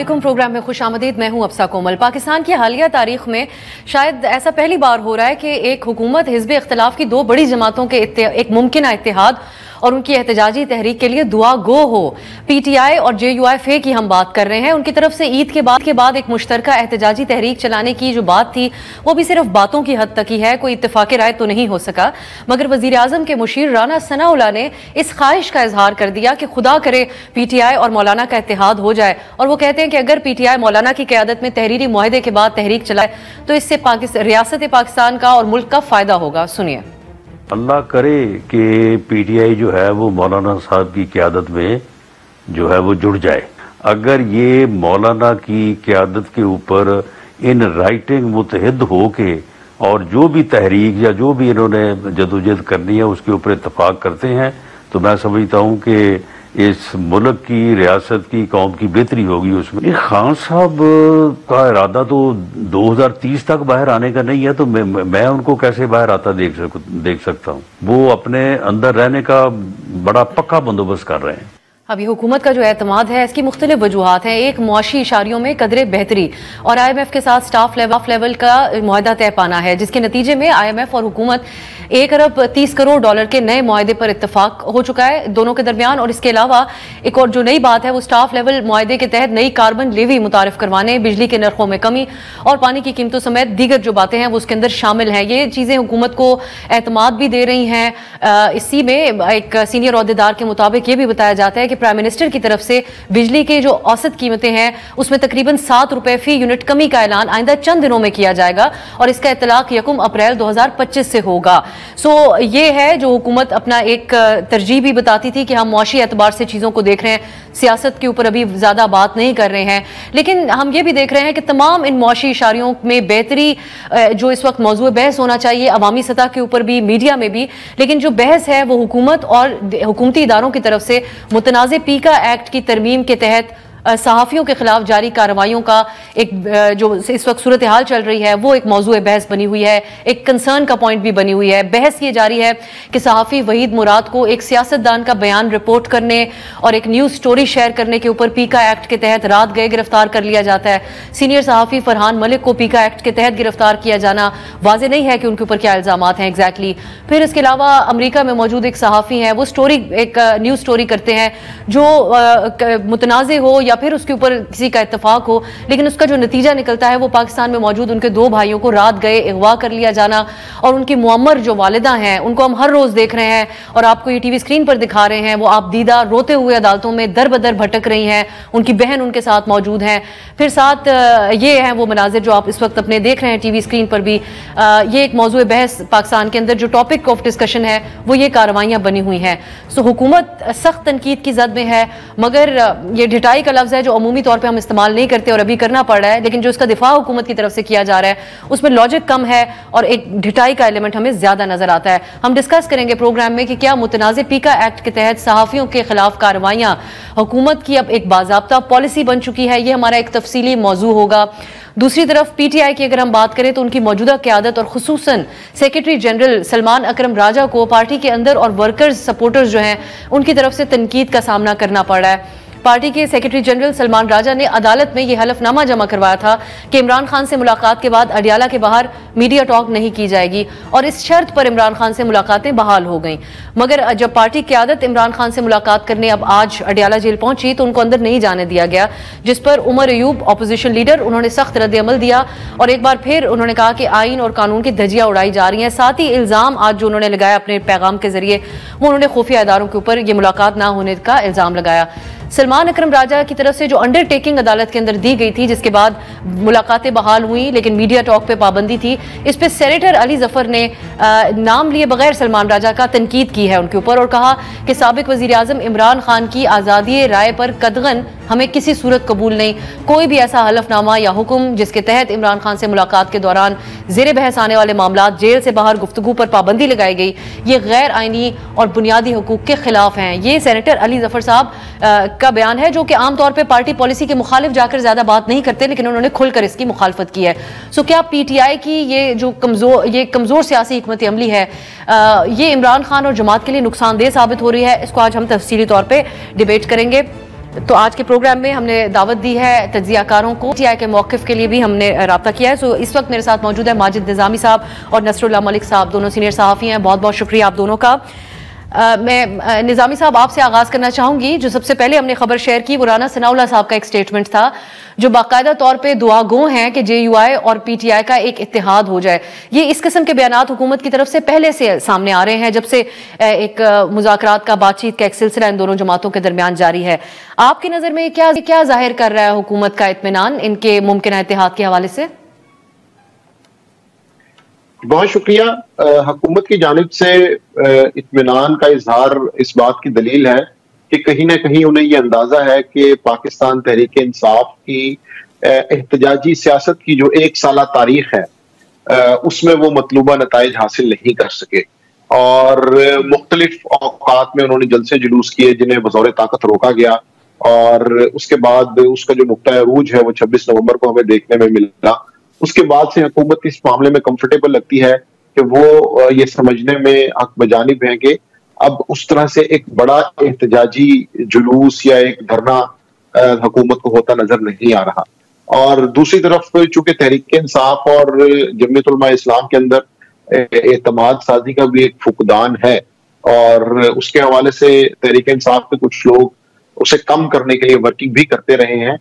अस्सलामुअलैकुम। प्रोग्राम में खुश आमदीद। मैं हूं अफसा कोमल। पाकिस्तान की हालिया तारीख में शायद ऐसा पहली बार हो रहा है कि एक हुकूमत हिज़्ब इख्तिलाफ की दो बड़ी जमातों के एक मुमकिन इत्तेहाद और उनकी एहतजाजी तहरीक के लिए दुआ गो हो। PTI और JUIF की हम बात कर रहे हैं। उनकी तरफ से ईद के बाद एक मुश्तरका एहतजाजी तहरीक चलाने की जो बात थी वो भी सिर्फ बातों की हद तक ही है, कोई इत्तेफाक राय तो नहीं हो सका। मगर वज़ीर आज़म के मुशीर राना सनाउल्लाह ने इस ख्वाहिश का इजहार कर दिया कि खुदा करे PTI और मौलाना का इत्तेहाद हो जाए, और वो कहते हैं कि अगर PTI मौलाना की क़यादत में तहरीरी मुआहदे के बाद तहरीक चलाए तो इससे रियासत पाकिस्तान का और मुल्क का फ़ायदा होगा। सुनिए। अल्लाह करे कि PTI जो है वो मौलाना साहब की क़यादत में जो है वो जुड़ जाए। अगर ये मौलाना की क़यादत के ऊपर इन राइटिंग मुतहद हो के और जो भी तहरीक या जो भी इन्होंने जदोजहद करनी है उसके ऊपर इत्तफाक करते हैं तो मैं समझता हूँ कि इस मुल्क की, रियासत की, कौम की बेहतरी होगी उसमें। खान साहब का इरादा तो 2030 तक बाहर आने का नहीं है, तो मैं उनको कैसे बाहर आता देख सकता हूँ। वो अपने अंदर रहने का बड़ा पक्का बंदोबस्त कर रहे हैं। अभी हुकूमत का जो एतमाद है इसकी मुख्तलिफ वजूहात हैं। एक मुआशी इशारियों में कदरे बेहतरी और IMF के साथ स्टाफ लेवल का मुआहदा तय पाना है, जिसके नतीजे में IMF और हुकूमत 1 अरब 30 करोड़ डॉलर के नए मुआहदे पर इत्तफाक हो चुका है दोनों के दरमियान। और इसके अलावा एक और जो नई बात है वो स्टाफ लेवल मुआहदे के तहत नई कार्बन लेवी मुतारिफ करवाने, बिजली के नरखों में कमी और पानी की कीमतों समेत दीगर जो बातें हैं वो उसके अंदर शामिल हैं। ये चीज़ें हुकूमत को एतमाद भी दे रही हैं। इसी में एक सीनियर ओहदेदार के मुताबिक ये भी बताया जाता है कि प्राइम मिनिस्टर की तरफ से बिजली के जो औसत कीमतें हैं उसमें तकरीबन 7 रुपए फी यूनिट कमी का ऐलान आइंदा चंद दिनों में किया जाएगा और इसका इतलाक 1 अप्रैल 2025 से होगा। ये है जो हुकूमत अपना एक तरजीह भी बताती थी कि हम मुआशी एतबार से चीज़ों को देख रहे हैं, सियासत के ऊपर अभी ज़्यादा बात नहीं कर रहे हैं। लेकिन हम ये भी देख रहे हैं कि तमाम इन मुआशी इशारियों में बेहतरी जो इस वक्त मौजूद बहस होना चाहिए अवामी सतह के ऊपर भी, मीडिया में भी, लेकिन जो बहस है वो हुकूमत और हुकूमती इदारों की तरफ से मुतनाज़ पीका एक्ट की तरमीम के तहत सहाफ़ियों के खिलाफ जारी कार्रवाइयों का एक जो इस वक्त सूरत हाल चल रही है वो एक मौजूद बहस बनी हुई है, एक कंसर्न का पॉइंट भी बनी हुई है। बहस ये जारी है कि सहाफ़ी वहीद मुराद को एक सियासतदान का बयान रिपोर्ट करने और एक न्यूज़ स्टोरी शेयर करने के ऊपर पीका एक्ट के तहत रात गए गिरफ्तार कर लिया जाता है। सीनियर सहाफ़ी फरहान मलिक को पीका एक्ट के तहत गिरफ्तार किया जाना वाज़ेह नहीं है कि उनके ऊपर क्या इल्ज़ामात हैं एग्जैक्टली। फिर इसके अलावा अमरीका में मौजूद एक सहाफ़ी हैं, वो स्टोरी एक न्यूज़ स्टोरी करते हैं जो मुतनाज़े हो या फिर उसके ऊपर किसी का इत्तफाक हो, लेकिन उसका जो नतीजा निकलता है वो पाकिस्तान में मौजूद उनके 2 भाइयों को रात गए अगवा कर लिया जाना और उनकी मुअम्मर जो वालिदा हैं उनको हम हर रोज देख रहे हैं और आपको ये TV स्क्रीन पर दिखा रहे हैं। वो आप दीदा रोते हुए अदालतों में दर बदर भटक रही हैं, उनकी बहन उनके साथ मौजूद हैं। फिर साथ ये हैं वो मनाजिर जो आप इस वक्त अपने देख रहे हैं TV स्क्रीन पर भी। ये एक मौजूद बहस पाकिस्तान के अंदर जो टॉपिक ऑफ डिस्कशन है वो ये कार्रवाइयाँ बनी हुई हैं। सो हुकूमत सख्त तनकीद की जद में है, मगर ये ढिठाई का लफ्ज़ है जो अमूमी तौर पे हम इस्तेमाल नहीं करते और अभी करना पड़ रहा है, लेकिन जो इसका दिफा हुकूमत की तरफ से किया जा रहा है उसमें लॉजिक कम है और एक ढिठाई का एलिमेंट हमें ज्यादा नजर आता है। हम डिस्कस करेंगे प्रोग्राम में कि क्या मुतनाज़े पीका एक्ट के तहत सहाफ़ियों के खिलाफ कार्रवाइयाँ हुकूमत की अब एक बाज़ाब्ता पॉलिसी बन चुकी है। ये हमारा एक तफसीली मौजू होगा। दूसरी तरफ PTI की अगर हम बात करें तो उनकी मौजूदा क़यादत और खुसूसन सेक्रेटरी जनरल सलमान अकरम राजा को पार्टी के अंदर और वर्कर्स सपोर्टर्स जो हैं उनकी तरफ से तनकीद का सामना करना पड़ रहा है। पार्टी के सेक्रेटरी जनरल सलमान राजा ने अदालत में यह हलफनामा जमा करवाया था कि इमरान खान से मुलाकात के बाद अडियाला के बाहर मीडिया टॉक नहीं की जाएगी और इस शर्त पर इमरान खान से मुलाकातें बहाल हो गईं। मगर जब पार्टी क़यादत इमरान खान से मुलाकात करने अब आज अडियाला जेल पहुंची तो उनको अंदर नहीं जाने दिया गया, जिस पर उमर अयूब अपोजिशन लीडर उन्होंने सख्त रद्द अमल दिया और एक बार फिर उन्होंने कहा कि आइन और कानून की धज्जियां उड़ाई जा रही हैं। साथ ही इल्ज़ाम आज जो उन्होंने लगाया अपने पैगाम के जरिए वो उन्होंने खुफिया इदारों के ऊपर यह मुलाकात ना होने का इल्ज़ाम लगाया। सलमान अकरम राजा की तरफ से जो अंडरटेकिंग अदालत के अंदर दी गई थी जिसके बाद मुलाकातें बहाल हुई लेकिन मीडिया टॉक पे पाबंदी थी, इस पे सेनेटर अली जफर ने नाम लिए बगैर सलमान राजा का तनकीद की है उनके ऊपर और कहा कि साबिक वजीर आजम इमरान खान की आज़ादी राय पर कदगन हमें किसी सूरत कबूल नहीं। कोई भी ऐसा हलफनामा या हुक्म जिसके तहत इमरान खान से मुलाकात के दौरान जेर बहस आने वाले मामला, जेल से बाहर गुफ्तगू पर पाबंदी लगाई गई, ये गैर आइनी और बुनियादी हुकूक के खिलाफ हैं। ये सेनेटर अली जफर साहब का बयान है जो कि आमतौर पर पार्टी पॉलिसी के मुखालिफ जाकर ज्यादा बात नहीं करते, लेकिन उन्होंने खुलकर इसकी मुखालफत की है। सो क्या PTI की ये जो कमजोर सियासी हिकमत अमली है ये इमरान खान और जमात के लिए नुकसानदेह साबित हो रही है? इसको आज हम तफसीली तौर पर डिबेट करेंगे। तो आज के प्रोग्राम में हमने दावत दी है तज्जियाकारों को, टीआई के मौक़िफ़ के लिए भी हमने रब्ता किया है। सो इस वक्त मेरे साथ मौजूद है माजिद निज़ामी साहब और नसरुल्लाह मलिक साहब, दोनों सीनियर सहाफ़ी हैं। बहुत बहुत शुक्रिया आप दोनों का। मैं निज़ामी साहब आपसे आगाज़ करना चाहूँगी। जो सबसे पहले हमने खबर शेयर की वो राना सनाउल्लाह साहब का एक स्टेटमेंट था, जो बाकायदा तौर पे दुआगो हैं कि JUI और PTI का एक इत्तेहाद हो जाए। ये इस किस्म के बयानात हुकूमत की तरफ से पहले से सामने आ रहे हैं, जब से एक मुज़ाकरात का, बातचीत का एक सिलसिला इन दोनों जमातों के दरमियान जारी है। आपकी नज़र में क्या जाहिर कर रहा है हुकूमत का इत्मीनान इनके मुमकिन इत्तेहाद के हवाले से? बहुत शुक्रिया। हुकूमत की जानिब से इत्मीनान का इजहार इस बात की दलील है कि कहीं ना कहीं उन्हें यह अंदाजा है कि पाकिस्तान तहरीक इंसाफ की एहतजाजी सियासत की जो 1 साला तारीख है उसमें वो मतलूबा नताइज हासिल नहीं कर सके, और मुख्तलिफ औकात में उन्होंने जलसे जुलूस किए जिन्हें बज़ौर ताकत रोका गया, और उसके बाद उसका जो नुक्ता अरूज है वो 26 नवंबर को हमें देखने में मिला। उसके बाद से हुकूमत इस मामले में कंफर्टेबल लगती है कि वो ये समझने में हक बजानिब है कि अब उस तरह से एक बड़ा एहतजाजी जुलूस या एक धरना हुकूमत को होता नजर नहीं आ रहा। और दूसरी तरफ चूंकि तहरीक इंसाफ और जमीयत उलमा इस्लाम के अंदर एतमाद साजी का भी एक फुकदान है, और उसके हवाले से तहरीक इंसाफ के कुछ लोग उसे कम करने के लिए वर्किंग भी करते रहे हैं,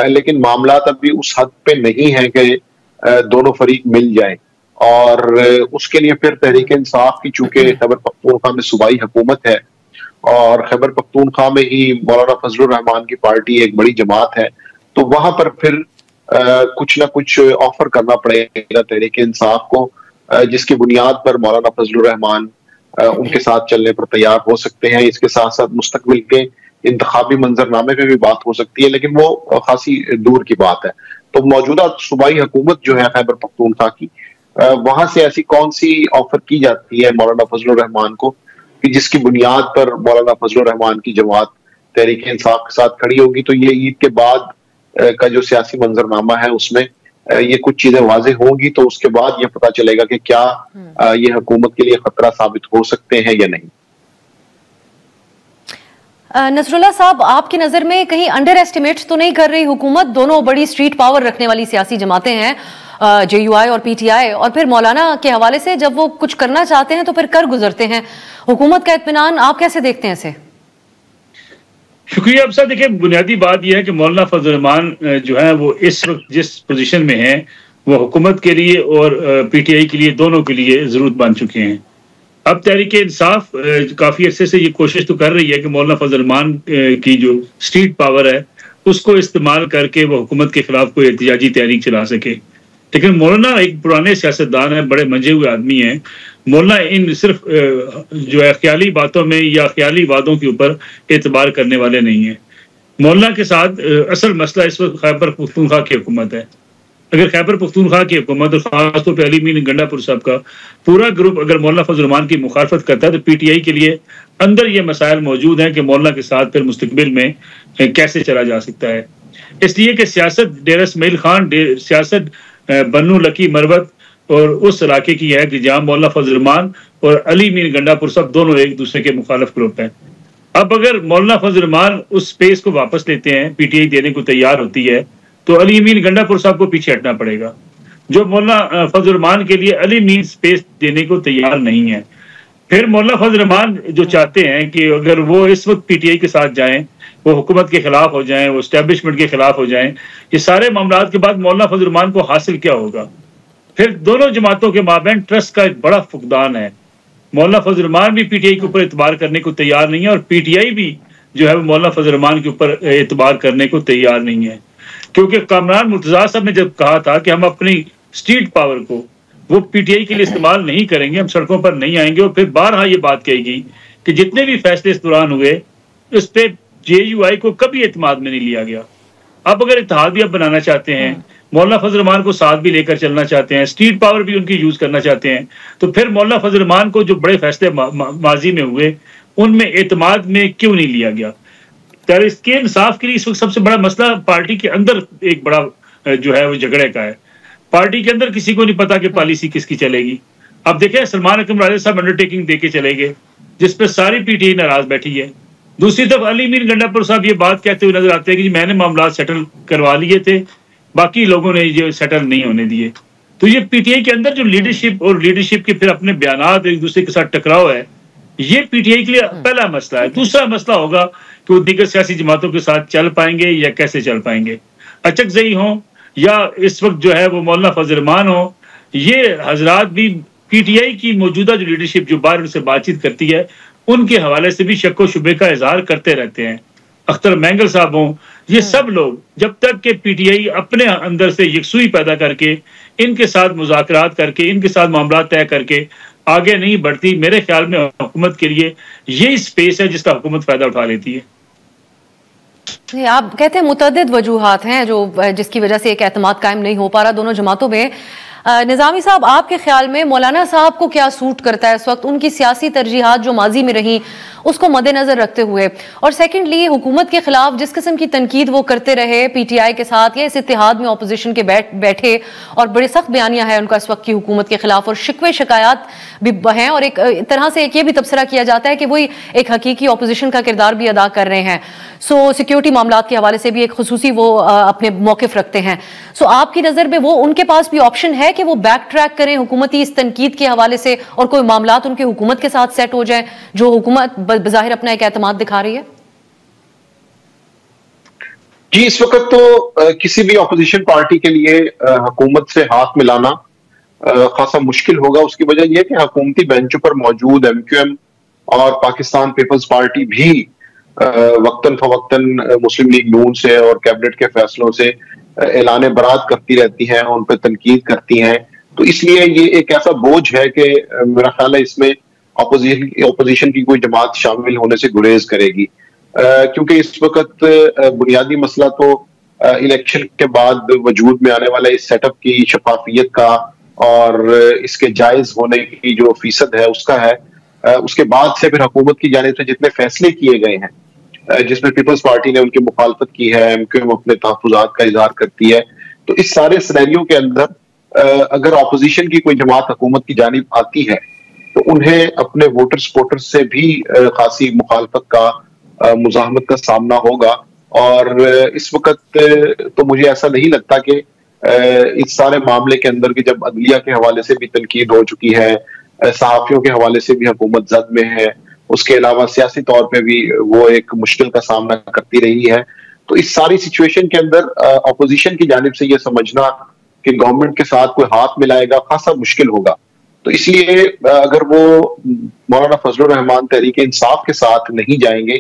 लेकिन मामला अभी उस हद पे नहीं है कि दोनों फरीक मिल जाए। और उसके लिए फिर तहरीक इंसाफ की चूंकि खैबर पख्तूनख्वा में सूबाई हुकूमत है और खैबर पख्तूनख्वा में ही मौलाना फजलुर रहमान की पार्टी एक बड़ी जमात है, तो वहां पर फिर कुछ ना कुछ ऑफर करना पड़ेगा तहरीक इंसाफ को, जिसकी बुनियाद पर मौलाना फजलुर रहमान उनके साथ चलने पर तैयार हो सकते हैं। इसके साथ साथ मुस्तकबिल के इंतखाबी मंजरनामे पे भी बात हो सकती है, लेकिन वो खासी दूर की बात है। तो मौजूदा सूबाई हुकूमत जो है खैबर पख्तूनख्वा की, वहां से ऐसी कौन सी ऑफर की जाती है मौलाना फजलुर रहमान को कि जिसकी बुनियाद पर मौलाना फजलुर रहमान की जमात तहरीक इंसाफ के साथ खड़ी होगी। तो ये ईद के बाद का जो सियासी मंजरनामा है उसमें ये कुछ चीजें वाज़ेह होंगी, तो उसके बाद ये पता चलेगा कि क्या ये हुकूमत के लिए खतरा साबित हो सकते हैं या नहीं। नसरुल्लाह साहब, आपकी नजर में कहीं अंडर एस्टिमेट तो नहीं कर रही हुकूमत? दोनों बड़ी स्ट्रीट पावर रखने वाली सियासी जमातें हैं, JUI और PTI, और फिर मौलाना के हवाले से जब वो कुछ करना चाहते हैं तो फिर कर गुजरते हैं। हुकूमत का इत्मीनान आप कैसे देखते हैं इसे? शुक्रिया। अब सर देखिए, बुनियादी बात यह है कि मौलाना फजल रहमान जो है वो इस वक्त जिस पोजीशन में है वो हुकूमत के लिए और PTI के लिए, दोनों के लिए जरूरत बन चुके हैं। अब तहरीक इंसाफ काफी अरसे से ये कोशिश तो कर रही है कि मौलाना फजल रहमान की जो स्ट्रीट पावर है उसको इस्तेमाल करके वो हुकूमत के खिलाफ कोई एहतजाजी तहरीक चला सके, लेकिन मौलाना एक पुराने सियासतदान है, बड़े मंजे हुए आदमी हैं। मौलाना इन सिर्फ जो है ख्याली बातों में या ख्याली वादों के ऊपर एतबार करने वाले नहीं है। मौलाना के साथ असल मसला इस वक्त खैबर पख्तूनख्वा की हुकूमत है। अगर खैबर पख्तूनख्वा की हुकूमत और खासतौर पर अली मीन गंडापुर साहब का पूरा ग्रुप अगर मौलाना फजल रहमान की मुखालफत करता है तो PTI के लिए अंदर ये मसाइल मौजूद हैं कि मौलाना के साथ फिर मुस्तकबिल में कैसे चला जा सकता है। इसलिए कि सियासत डेरा इस्माइल खान, सियासत बन्नू लकी मरवत और उस इलाके की है कि जहाँ मौलाना फजल रहमान और अली मीन गंडापुर साहब दोनों एक दूसरे के मुखालिफ ग्रुप हैं। अब अगर मौलाना फजल रहमान उस स्पेस को वापस लेते हैं, PTI देने को तैयार होती है, तो अली मीन गंडापुर साहब को पीछे हटना पड़ेगा। जो मौलाना फजल रहमान के लिए अली मीन स्पेस देने को तैयार नहीं है। फिर मौलाना फजल रहमान जो चाहते हैं कि अगर वो इस वक्त PTI के साथ जाएं, वो हुकूमत के खिलाफ हो जाएं, वो एस्टेब्लिशमेंट के खिलाफ हो जाएं, ये सारे मामलात के बाद मौलाना फजल रहमान को हासिल क्या होगा? फिर दोनों जमातों के माबैन ट्रस्ट का एक बड़ा फुकदान है। मौलाना फजल रहमान भी PTI के ऊपर एतबार करने को तैयार नहीं है और PTI भी जो है वो मौलाना फजल रहमान के ऊपर एतबार करने को तैयार नहीं है, क्योंकि कामरान मुर्तजा साहब ने जब कहा था कि हम अपनी स्ट्रीट पावर को वो PTI के लिए इस्तेमाल नहीं करेंगे, हम सड़कों पर नहीं आएंगे, और फिर बारहा ये बात कहेगी कि जितने भी फैसले इस दौरान हुए उस पर JUI को कभी एतमाद में नहीं लिया गया। अब अगर इत्तेहादियत बनाना चाहते हैं, मौलाना फजल रहमान को साथ भी लेकर चलना चाहते हैं, स्ट्रीट पावर भी उनकी यूज करना चाहते हैं, तो फिर मौलाना फजल रहमान को जो बड़े फैसले माजी में हुए उनमें एतमाद में क्यों नहीं लिया गया? तहरीक इंसाफ के लिए इस वक्त सबसे बड़ा मसला पार्टी के अंदर एक बड़ा जो है वो झगड़े का है। पार्टी के अंदर किसी को नहीं पता कि पॉलिसी किसकी चलेगी। अब देखें, सलमान अकरम राजा साहब अंडरटेकिंग दे के चले गए जिस पर सारी PTI नाराज बैठी है। दूसरी तरफ अली मीर गंडापुर साहब ये बात कहते हुए नजर आते हैं कि मैंने मामला सेटल करवा लिए थे, बाकी लोगों ने ये सेटल नहीं होने दिए। तो ये पीटीआई के अंदर जो लीडरशिप और लीडरशिप के फिर अपने बयानात एक दूसरे के साथ टकराव है, ये पीटीआई के लिए पहला मसला है। दूसरा मसला होगा कि वो दीगर सियासी जमातों के साथ चल पाएंगे या कैसे चल पाएंगे। अचकजई हो या इस वक्त जो है वो मौलाना फजल रहमान हो, ये हजरात भी पीटीआई की मौजूदा जो लीडरशिप जो बाहर उनसे बातचीत करती है उनके हवाले से भी शक व शुबे का इजहार करते रहते हैं। अख्तर मैंगल साहब हों, ये सब लोग जब तक के पीटीआई अपने अंदर से यकसुई पैदा करके इनके साथ मुज़ाकरात करके इनके साथ मामला तय करके आगे नहीं बढ़ती, मेरे ख्याल में हुकूमत के लिए यही स्पेस है जिसका हुकूमत फायदा उठा लेती है। आप कहते हैं मुतअद्दिद वजूहात हैं जो जिसकी वजह से एक एतमाद कायम नहीं हो पा रहा दोनों जमातों में। निज़ामी साहब, आपके ख्याल में मौलाना साहब को क्या सूट करता है इस वक्त, उनकी सियासी तरजीहात जो माजी में रही उसको मद्देनजर रखते हुए, और सेकेंडली हुकूमत के खिलाफ जिस किस्म की तनकीद वो करते रहे पीटीआई के साथ या इस इत्तेहाद में अपोजिशन के बैठे और बड़ी सख्त बयानियां हैं उनका इस वक्त की हुकूमत के खिलाफ और शिकवे शिकायत भी हैं, और एक तरह से एक ये भी तबसरा किया जाता है कि वही एक हकीकी अपोजिशन का किरदार भी अदा कर रहे हैं। सो सिक्योरिटी मामलात के हवाले से भी एक खुसूसी वो अपने मौक़िफ़ रखते हैं। सो आपकी नज़र में वो उनके पास भी ऑप्शन है कि वो बैक ट्रैक करें हुकूमती इस तनकीद के हवाले से और कोई मामलात उनके हुकूमत के साथ सेट हो जाए जो हुकूमत बज़ाहिर अपना एक एतमाद दिखा रही है? जी, इस वक्त तो किसी भी अपोजिशन पार्टी के लिए हुकूमत से हाथ मिलाना खासा मुश्किल होगा। उसकी वजह यह है कि हुकूमती बेंचों पर मौजूद एमक्यूएम और पाकिस्तान पीपल्स पार्टी भी वक्तन फवक्तन मुस्लिम लीग नून से और कैबिनेट के फैसलों से ऐलान बरात करती रहती हैं, उन पर तनकीद करती हैं। तो इसलिए ये एक ऐसा बोझ है कि मेरा ख्याल है इसमें अपोजिशन की कोई जमात शामिल होने से गुरेज करेगी, क्योंकि इस वक्त बुनियादी मसला तो इलेक्शन के बाद वजूद में आने वाले इस सेटअप की शफाफियत का और इसके जायज होने की जो फीसद है उसका है। उसके बाद से फिर हुकूमत की जानिब से जितने फैसले किए गए हैं जिसमें पीपल्स पार्टी ने उनकी मुखालफत की है, एमक्यूएम अपने तहफ़्फ़ुज़ात का इज़हार करती है, तो इस सारे सिनेरियो के अंदर अगर अपोजिशन की कोई जमात हुकूमत की जानिब आती है तो उन्हें अपने वोटर्स से भी खासी मुखालफत का मुज़ाहमत का सामना होगा। और इस वक्त तो मुझे ऐसा नहीं लगता कि इस सारे मामले के अंदर की जब अदलिया के हवाले से भी तनकीद हो चुकी है, सहाफ़ियों के हवाले से भी हुकूमत जद में है, उसके अलावा सियासी तौर पे भी वो एक मुश्किल का सामना करती रही है, तो इस सारी सिचुएशन के अंदर अपोजिशन की जानिब से ये समझना कि गवर्नमेंट के साथ कोई हाथ मिलाएगा खासा मुश्किल होगा। तो इसलिए अगर वो मौलाना फजलुर रहमान तहरीक इंसाफ के साथ नहीं जाएंगे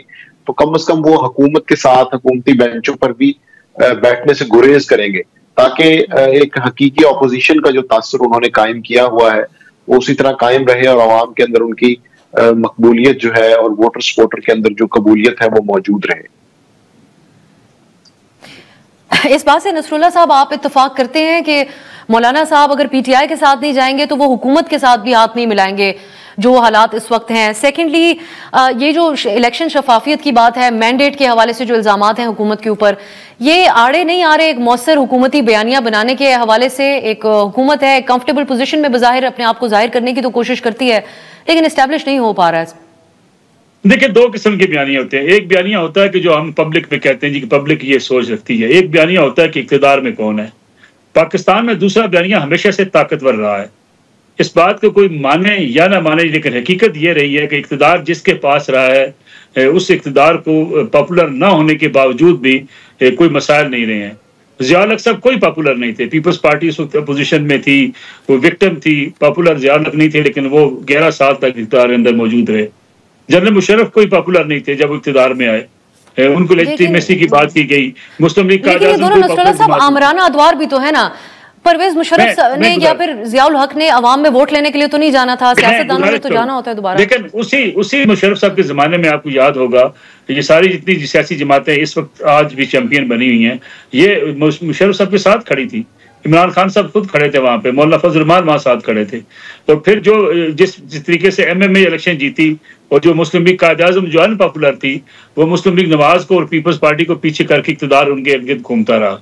तो कम से कम वो हुकूमत के साथ हुकूमती बेंचों पर भी बैठने से गुरेज करेंगे, ताकि एक हकीकी अपोजिशन का जो तासुर उन्होंने कायम किया हुआ है वो उसी तरह कायम रहे और आवाम के अंदर उनकी मकबूलियत जो है और वोटर सपोर्टर के अंदर जो कबूलियत है वो मौजूद रहे। इस बात से नसरुल्लाह साहब आप इत्तेफाक करते हैं कि मौलाना साहब अगर पीटीआई के साथ नहीं जाएंगे तो वो हुकूमत के साथ भी हाथ नहीं मिलाएंगे जो हालात इस वक्त हैं? सेकेंडली, ये जो इलेक्शन शफाफियत की बात है, मैंडेट के हवाले से जो इल्जामात हैं हुकूमत के ऊपर, ये आड़े नहीं आ रहे एक मौसर हुकूमती बयानियां बनाने के हवाले से? एक हुकूमत है कंफर्टेबल पोजीशन में बज़ाहिर अपने आप को जाहिर करने की तो कोशिश करती है लेकिन इस्टेब्लिश नहीं हो पा रहा है। देखिए, दो किस्म के बयानिया होते हैं। एक बयानिया होता है कि जो हम पब्लिक में कहते हैं जी कि पब्लिक ये सोच रखती है। एक बयानिया होता है कि इक़्तिदार में कौन है। पाकिस्तान में दूसरा बयानिया हमेशा से ताकतवर रहा है। इस बात को कोई माने या ना माने, लेकिन हकीकत ये रही है कि इक़्तिदार जिसके पास रहा है उस इक़्तिदार को पॉपुलर ना होने के बावजूद भी कोई मसाइल नहीं रहे हैं। ज़ियाउल हक साहब कोई पॉपुलर नहीं थे, पीपल्स पार्टी उस वक्त अपोजिशन में थी, वो विक्टिम थी, पॉपुलर ज़ियाउल हक नहीं थे, लेकिन वो 11 साल तक इक़्तिदार के अंदर मौजूद रहे। जनरल मुशर्रफ कोई पॉपुलर नहीं थे जब इक़्तिदार में आए, उनको लेजिटिमेसी की बात की गई। मुस्लिम लीग का आमराना अदवार भी तो है ना, परवेज मुशर्रफ ने या फिर ज़ियाउल हक ने अवाम में वोट लेने के लिए तो नहीं जाना था, सियासतदानों ने तो जाना होता है दोबारा। लेकिन उसी मुशर्रफ साहब के जमाने में आपको याद होगा ये सारी जितनी सियासी जमातें इस वक्त आज भी चैंपियन बनी हुई हैं, ये मुशर्रफ साहब के साथ खड़ी थी। इमरान खान साहब खुद खड़े थे वहां पे, मौलाना फजल रहमान वहां साथ खड़े थे। तो फिर जो जिस तरीके से एमएमए इलेक्शन जीती और जो मुस्लिम लीग कायद आज़म जो अनपॉपुलर थी वो मुस्लिम लीग नवाज को और पीपल्स पार्टी को पीछे करके इक़्तिदार उनके इर्द गिर्द घूमता रहा।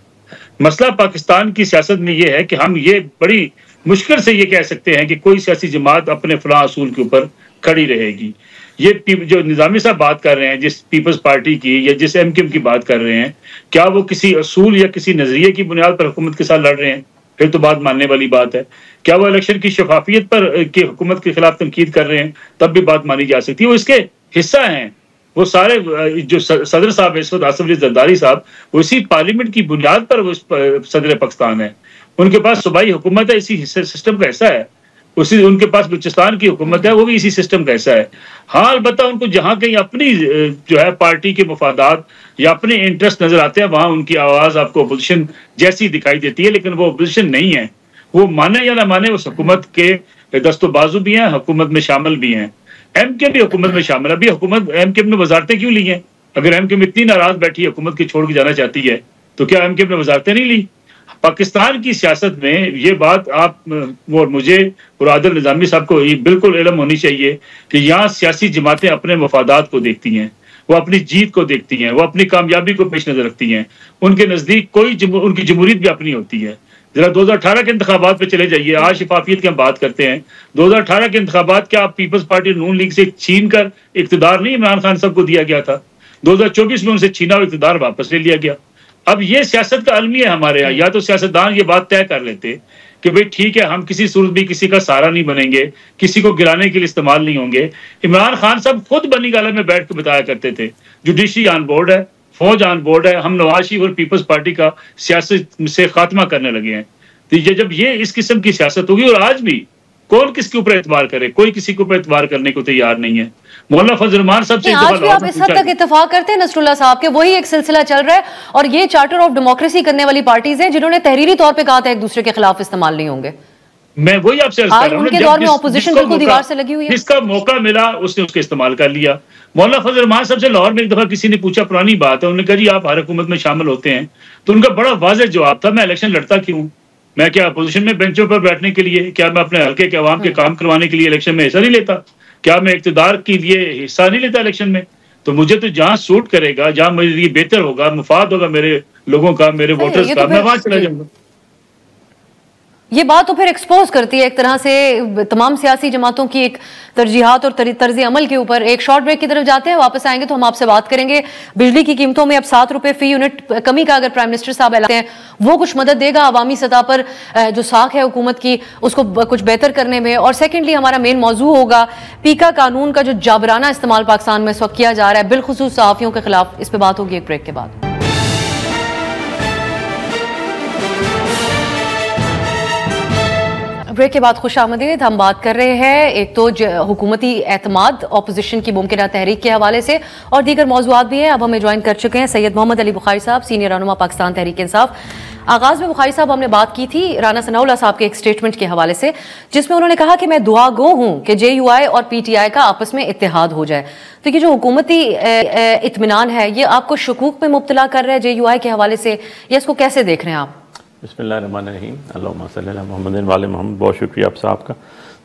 मसला पाकिस्तान की सियासत में ये है कि हम ये बड़ी मुश्किल से ये कह सकते हैं कि कोई सियासी जमात अपने फलां असूल के ऊपर खड़ी रहेगी। ये जो निजामी साहब बात कर रहे हैं जिस पीपल्स पार्टी की या जिस एमक्यूएम की बात कर रहे हैं, क्या वो किसी असूल या किसी नजरिए की बुनियाद पर हुकूमत के साथ लड़ रहे हैं? फिर तो बात मानने वाली बात है। क्या वो इलेक्शन की शफाफियत पर की हुकूमत के खिलाफ तनकीद कर रहे हैं? तब भी बात मानी जा सकती है। वो इसके हिस्सा हैं। वो सारे जो सदर साहब इस वक्त आसिफ अली जरदारी साहब, वो इसी पार्लियामेंट की बुनियाद पर वो सदर पाकिस्तान है। उनके पास सूबाई हुकूमत है, इसी सिस्टम का हिस्सा है। उसी उनके पास बलूचिस्तान की हुकूमत है, वो भी इसी सिस्टम का हिस्सा है। हाँ, अलबत्ता उनको जहाँ कहीं अपनी जो है पार्टी के मफादात या अपने इंटरेस्ट नजर आते हैं, वहाँ उनकी आवाज़ आपको अपोजिशन जैसी दिखाई देती है, लेकिन वो अपोजिशन नहीं है। वो माने या ना माने, उस हुकूमत के दस्तोबाजू भी हैं, हुकूमत में शामिल भी हैं। एमक्यूएम भी हुकूमत में शामिल है। अभी हुकूमत एमक्यूएम ने वजारतें क्यों ली हैं? अगर एमक्यूएम इतनी नाराज बैठी है, हुकूमत की छोड़ के जाना चाहती है, तो क्या एमक्यूएम ने वजारतें नहीं ली? पाकिस्तान की सियासत में ये बात आप और मुझे और आदिल निजामी साहब को बिल्कुल इल्म होनी चाहिए कि यहाँ सियासी जमातें अपने मफादात को देखती हैं, वो अपनी जीत को देखती हैं, वो अपनी कामयाबी को पेश नजर रखती हैं। उनके नज़दीक उनकी जमहूरियत भी अपनी होती है। जरा 2018 के इंतखाबात पे चले जाइए। आज शफाफियत की हम बात करते हैं। 2018 के इंतखाबात क्या आप पीपल्स पार्टी नून लीग से छीन कर इक्तदार नहीं इमरान खान साहब को दिया गया था? 2024 में उनसे छीना हुआ इक्तदार वापस ले लिया गया। अब ये सियासत का अलमिया है हमारे यहाँ। या तो सियासतदान ये बात तय कर लेते कि भाई ठीक है, हम किसी सूरत भी किसी का सहारा नहीं बनेंगे, किसी को गिराने के लिए इस्तेमाल नहीं होंगे। इमरान खान साहब खुद बनी गाला में बैठ के बताया करते थे, जुडिशरी ऑन बोर्ड है, फौज ऑन बोर्ड है, हम नवाज शरीफ और पीपल्स पार्टी का सियासत से खात्मा करने लगे हैं। तो ये जब ये इस किस्म की सियासत होगी, और आज भी कौन किसके ऊपर एतबार करे? कोई किसी के ऊपर एतबार करने को तैयार नहीं है। मौलाना फजल रहमान साहब से आज भी आप इस हद तक इत्तेफाक करते हैं नसरुल्लाह साहब के? वही एक सिलसिला चल रहा है, और ये चार्टर ऑफ डेमोक्रेसी करने वाली पार्टीज हैं जिन्होंने तहरीरी तौर पे कहा था एक दूसरे के खिलाफ इस्तेमाल नहीं होंगे। मैं वही आपसे अर्ज कर रहा हूं, उनके दौर में ऑपोजिशन बिल्कुल दीवार से लगी हुई है। जिसका मौका मिला उसने उसका इस्तेमाल कर लिया। मौलाना फजल रहमान साहब से लाहौर में एक दफा किसी ने पूछा, पुरानी बात है, उन्होंने कहा जी आप हर हुकूमत में शामिल होते हैं, तो उनका बड़ा वाज़ेह जवाब था, मैं इलेक्शन लड़ता क्यों? मैं क्या अपोजिशन में बेंचों पर बैठने के लिए? क्या मैं अपने हल्के के अवाम के काम करवाने के लिए इलेक्शन में हिस्सा नहीं लेता? क्या मैं इक्तदार के लिए हिस्सा नहीं लेता इलेक्शन में? तो मुझे तो जहां सूट करेगा, जहां मेरे लिए बेहतर होगा, मुफाद होगा मेरे लोगों का, मेरे वोटर्स का, मैं वहां चला जाऊंगा। ये बात तो फिर एक्सपोज करती है एक तरह से तमाम सियासी जमातों की एक तरजीहात और तर्ज अमल के ऊपर। एक शॉर्ट ब्रेक की तरफ जाते हैं, वापस आएंगे तो हम आपसे बात करेंगे बिजली की कीमतों में अब 7 रुपए फी यूनिट कमी का अगर प्राइम मिनिस्टर साहब ऐलान हैं, वो कुछ मदद देगा अवामी सतह पर जो साख है हुकूमत की उसको कुछ बेहतर करने में। और सेकेंडली हमारा मेन मौजू होगा पीका कानून का जो जाबराना इस्तेमाल पाकिस्तान में इस वक्त किया जा रहा है, बिलखुसूस सहाफियों के खिलाफ। इस पर बात होगी एक ब्रेक के बाद। ब्रेक के बाद खुश आमदीद। हम बात कर रहे हैं एक तो हुकूमती एतमाद, ऑपोजिशन की मुमकिन तहरीक के हवाले से, और दीगर मौजूआत भी हैं। अब हमें ज्वाइन कर चुके हैं सैयद मोहम्मद अली बुखारी साहब, सीनियर रहनुमा पाकिस्तान तहरीक इंसाफ। आगाज में बुखारी साहब हमने बात की थी राना सनाउल्लाह साहब के एक स्टेटमेंट के हवाले से, जिसमें उन्होंने कहा कि मैं दुआ गो हूं कि JUI और PTI का आपस में इत्तेहाद हो जाए। तो ये जो हुकूमती इत्मीनान है, ये आपको शकूक में मुब्तला कर रहा है JUI के हवाले से, या इसको कैसे देख रहे हैं आप? बिस्मिल्लाहिर्रहमानिर्रहीम, अल्लाहुम्मा सल्ली अला मुहम्मदिन वाले मोहम्मद। बहुत शुक्रिया आप साहब का।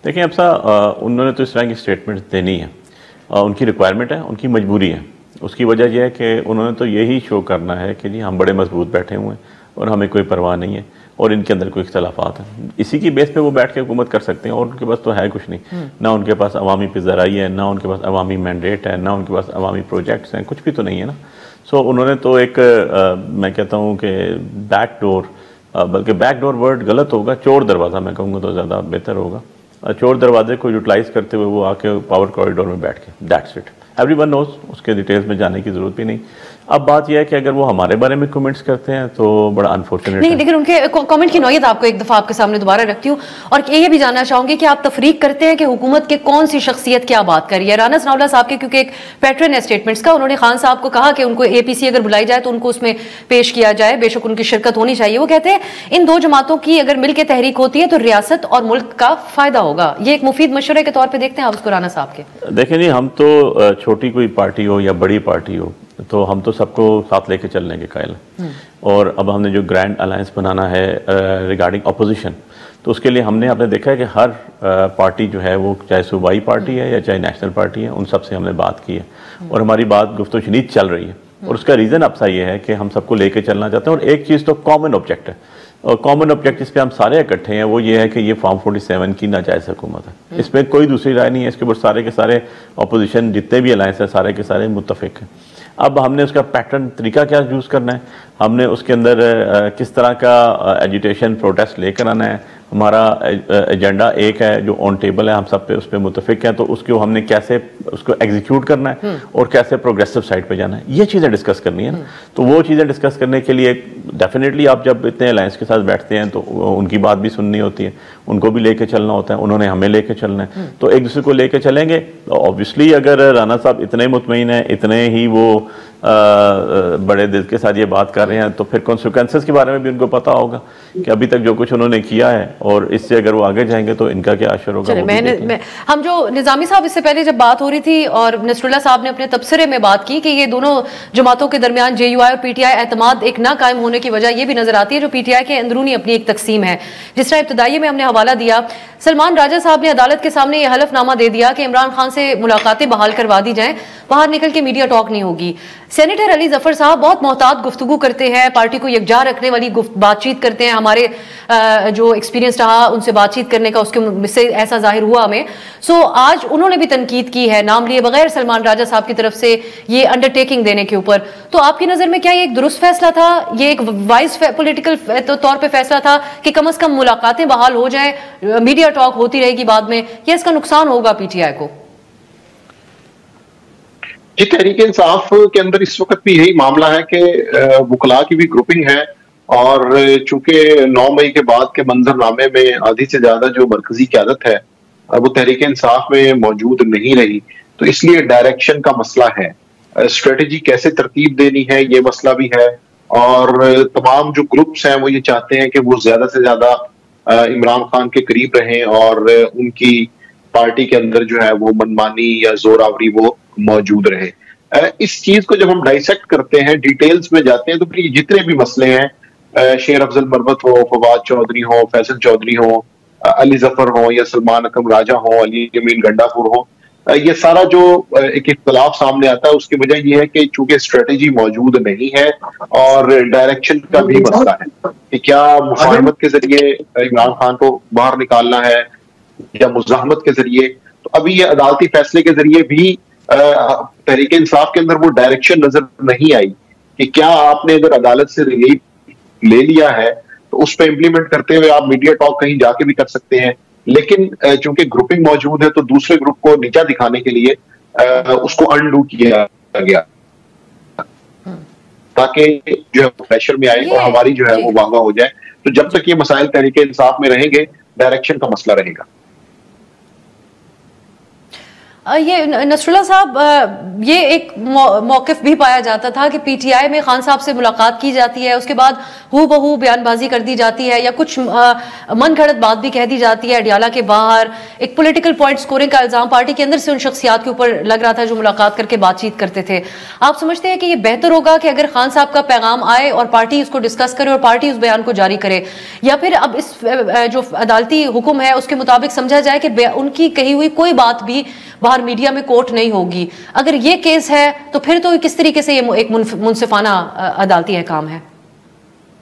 देखिए आप साहब, उन्होंने तो इस तरह की स्टेटमेंट देनी है, उनकी रिक्वायरमेंट है, उनकी मजबूरी है। उसकी वजह यह है कि उन्होंने तो यही शो करना है कि जी हम बड़े मजबूत बैठे हुए हैं और हमें कोई परवाह नहीं है और इनके अंदर कोई इख्तलाफात हैं। इसी की बेस पे वो बैठ के हुकूमत कर सकते हैं, और उनके पास तो है कुछ नहीं। ना उनके पास अवामी पिज़राई है, ना उनके पास अवामी मैंडेट है, ना उनके पास अवामी प्रोजेक्ट्स हैं, कुछ भी तो नहीं है ना। सो उन्होंने तो एक मैं कहता हूँ कि बैक डोर, बल्कि बैकडोर वर्ड गलत होगा, चोर दरवाज़ा मैं कहूँगा तो ज़्यादा बेहतर होगा। चोर दरवाजे को यूटिलाइज़ करते हुए वो आके पावर कॉरिडोर में बैठ के, दैट्स इट। एवरीवन नोज, उसके डिटेल्स में जाने की ज़रूरत भी नहीं। अब बात यह है कि अगर वो हमारे बारे में कमेंट्स करते हैं तो बड़ा अनफॉर्चुनेट नहीं, लेकिन उनके कमेंट की नौयत आपको एक दफ़ा आपके सामने दोबारा रखती हूँ, और ये भी जानना चाहूंगी कि आप तफरीक करते हैं कि हुकूमत के कौन सी शख्सियत क्या बात कर रही है। राना सनाउल्लाह साहब के क्योंकि एक पैटर्न है स्टेटमेंट्स का, उन्होंने खान साहब को कहा कि उनको APC अगर बुलाई जाए तो उनको उसमें पेश किया जाए, बेशक उनकी शिरकत होनी चाहिए। वो कहते हैं इन दो जमातों की अगर मिलकर तहरीक होती है तो रियासत और मुल्क का फायदा होगा। ये एक मुफीद मशवरे के तौर पर देखते हैं आप उसको राना साहब के? देखें जी, हम तो छोटी कोई पार्टी हो या बड़ी पार्टी हो, तो हम तो सबको साथ लेके चलने के कायल हैं। और अब हमने जो ग्रैंड अलायंस बनाना है रिगार्डिंग अपोजिशन, तो उसके लिए हमने देखा है कि हर पार्टी जो है वो चाहे सूबाई पार्टी है या चाहे नेशनल पार्टी है, उन सब से हमने बात की है और हमारी बात गुफ्तगू शनीद चल रही है। और उसका रीज़न अब सा ये है कि हम सबको लेके चलना चाहते हैं, और एक चीज़ तो कॉमन ऑब्जेक्ट है कॉमन ऑब्जेक्टिव पे हम सारे इकट्ठे हैं, वो ये है कि ये फॉर्म 47 की नाजायज़ हुकूमत है। इसमें कोई दूसरी राय नहीं है, इसके ऊपर सारे के सारे अपोजिशन जितने भी अलायंस है सारे के सारे मुत्तफिक हैं। अब हमने उसका पैटर्न तरीका क्या यूज़ करना है, हमने उसके अंदर किस तरह का एजुटेशन प्रोटेस्ट लेकर आना है। हमारा एजेंडा एक है जो ऑन टेबल है, हम सब पे उस पर मुतफिक हैं, तो उसको हमने कैसे उसको एग्जीक्यूट करना है और कैसे प्रोग्रेसिव साइड पे जाना है, ये चीज़ें डिस्कस करनी है ना। तो वो चीज़ें डिस्कस करने के लिए डेफिनेटली आप जब इतने अलायंस के साथ बैठते हैं तो उनकी बात भी सुननी होती है, उनको भी लेके चलना होता है, उन्होंने हमें लेके चलना है, तो एक दूसरे को लेके चलेंगे। तो ऑब्वियसली अगर राना साहब इतने मुतमईन हैं, इतने ही वो बड़े दिल के साथ ये बात कर रहे हैं, तो फिर कॉन्सिक्वेंसेस के बारे में भी उनको पता होगा कि अभी तक जो कुछ उन्होंने किया है और इससे अगर वो आगे जाएंगे तो इनका क्या असर होगा। हम जो निजामी साहब इससे पहले जब बात हो रही थी और नसरुल्लाह साहब ने अपने तबसरे में बात की कि ये दोनों जमातों के दरमियान जेयूआई और पीटीआई एतमाद एक ना कायम होने की वजह ये भी नजर आती है जो पीटीआई के अंदरूनी अपनी एक तकसीम है। जिस तरह इब्तदाई में हमने हवाला दिया, सलमान राजा साहब ने अदालत के सामने यह हलफनामा दे दिया कि इमरान खान से मुलाकातें बहाल करवा दी जाएं, बाहर निकल के मीडिया टॉक नहीं होगी। सेनेटर अली जफर साहब बहुत मोहतात गुफ्तगू करते हैं, पार्टी को यकजा रखने वाली बातचीत करते हैं, हमारे जो एक्सपीरियंस रहा उनसे बातचीत करने का उसके से ऐसा जाहिर हुआ हमें। सो आज उन्होंने भी तनकीद की है नाम लिए बगैर सलमान राजा साहब की तरफ से ये अंडरटेकिंग देने के ऊपर। तो आपकी नजर में क्या ये एक दुरुस्त फैसला था, ये एक वाइज पॉलिटिकल तौर पे फैसला था कि कम से कम मुलाकातें बहाल हो जाएं, मीडिया टॉक होती रहेगी बाद में, या इसका नुकसान होगा पीटीआई को? जी, तहरीक इंसाफ के अंदर इस वक्त भी यही मामला है कि वकला की भी ग्रुपिंग है और चूंकि 9 मई के बाद के मंजरनामे में आधी से ज्यादा जो मरकजी क़यादत है वो तहरीक इंसाफ में मौजूद नहीं रही, तो इसलिए डायरेक्शन का मसला है, स्ट्रेटजी कैसे तरतीब देनी है ये मसला भी है। और तमाम जो ग्रुप्स हैं वो ये चाहते हैं कि वो ज्यादा से ज्यादा इमरान खान के करीब रहें और उनकी पार्टी के अंदर जो है वो मनमानी या जोरावरी वो मौजूद रहे। इस चीज को जब हम डाइसेक्ट करते हैं, डिटेल्स में जाते हैं, तो फिर जितने भी मसले हैं, शेर अफजल मरवत हो, फवाद चौधरी हो, फैसल चौधरी हो, अली जफर हो या सलमान अकरम राजा हो, अली यमीन गंडापुर हो, ये सारा जो एक इख्तलाफ सामने आता है उसकी वजह यह है कि चूंकि स्ट्रेटेजी मौजूद नहीं है और डायरेक्शन का भी मसला है कि क्या मुफाहमत के जरिए इमरान खान को बाहर निकालना है या मुज़ाहमत के जरिए। तो अभी ये अदालती फैसले के जरिए भी तहरीक इंसाफ के अंदर वो डायरेक्शन नजर नहीं आई कि क्या आपने अगर अदालत से रिलीफ ले लिया है तो उस पर इम्प्लीमेंट करते हुए आप मीडिया टॉक कहीं जाके भी कर सकते हैं, लेकिन चूंकि ग्रुपिंग मौजूद है तो दूसरे ग्रुप को नीचा दिखाने के लिए उसको अनडू किया गया ताकि जो है प्रेशर में आए और हमारी जो है वो वागा हो जाए। तो जब तक ये मसाइल तहरीक इंसाफ में रहेंगे, डायरेक्शन का मसला रहेगा। ये नसरुल्लाह साहब, ये एक मौक़िफ़ भी पाया जाता था कि पीटीआई में खान साहब से मुलाकात की जाती है, उसके बाद हू बहू बयानबाजी कर दी जाती है या कुछ मन घड़त बात भी कह दी जाती है अडियाला के बाहर। एक पॉलिटिकल पॉइंट स्कोरिंग का इल्ज़ाम पार्टी के अंदर से उन शख्सियात के ऊपर लग रहा था जो मुलाकात करके बातचीत करते थे। आप समझते हैं कि ये बेहतर होगा कि अगर खान साहब का पैगाम आए और पार्टी उसको डिस्कस करे और पार्टी उस बयान को जारी करे, या फिर अब इस जो अदालती हुक्म है उसके मुताबिक समझा जाए कि उनकी कही हुई कोई बात भी बाहर मीडिया में कोट नहीं होगी? अगर ये केस है तो फिर तो किस तरीके से ये एक मुनसिफाना अदालती अहकाम है?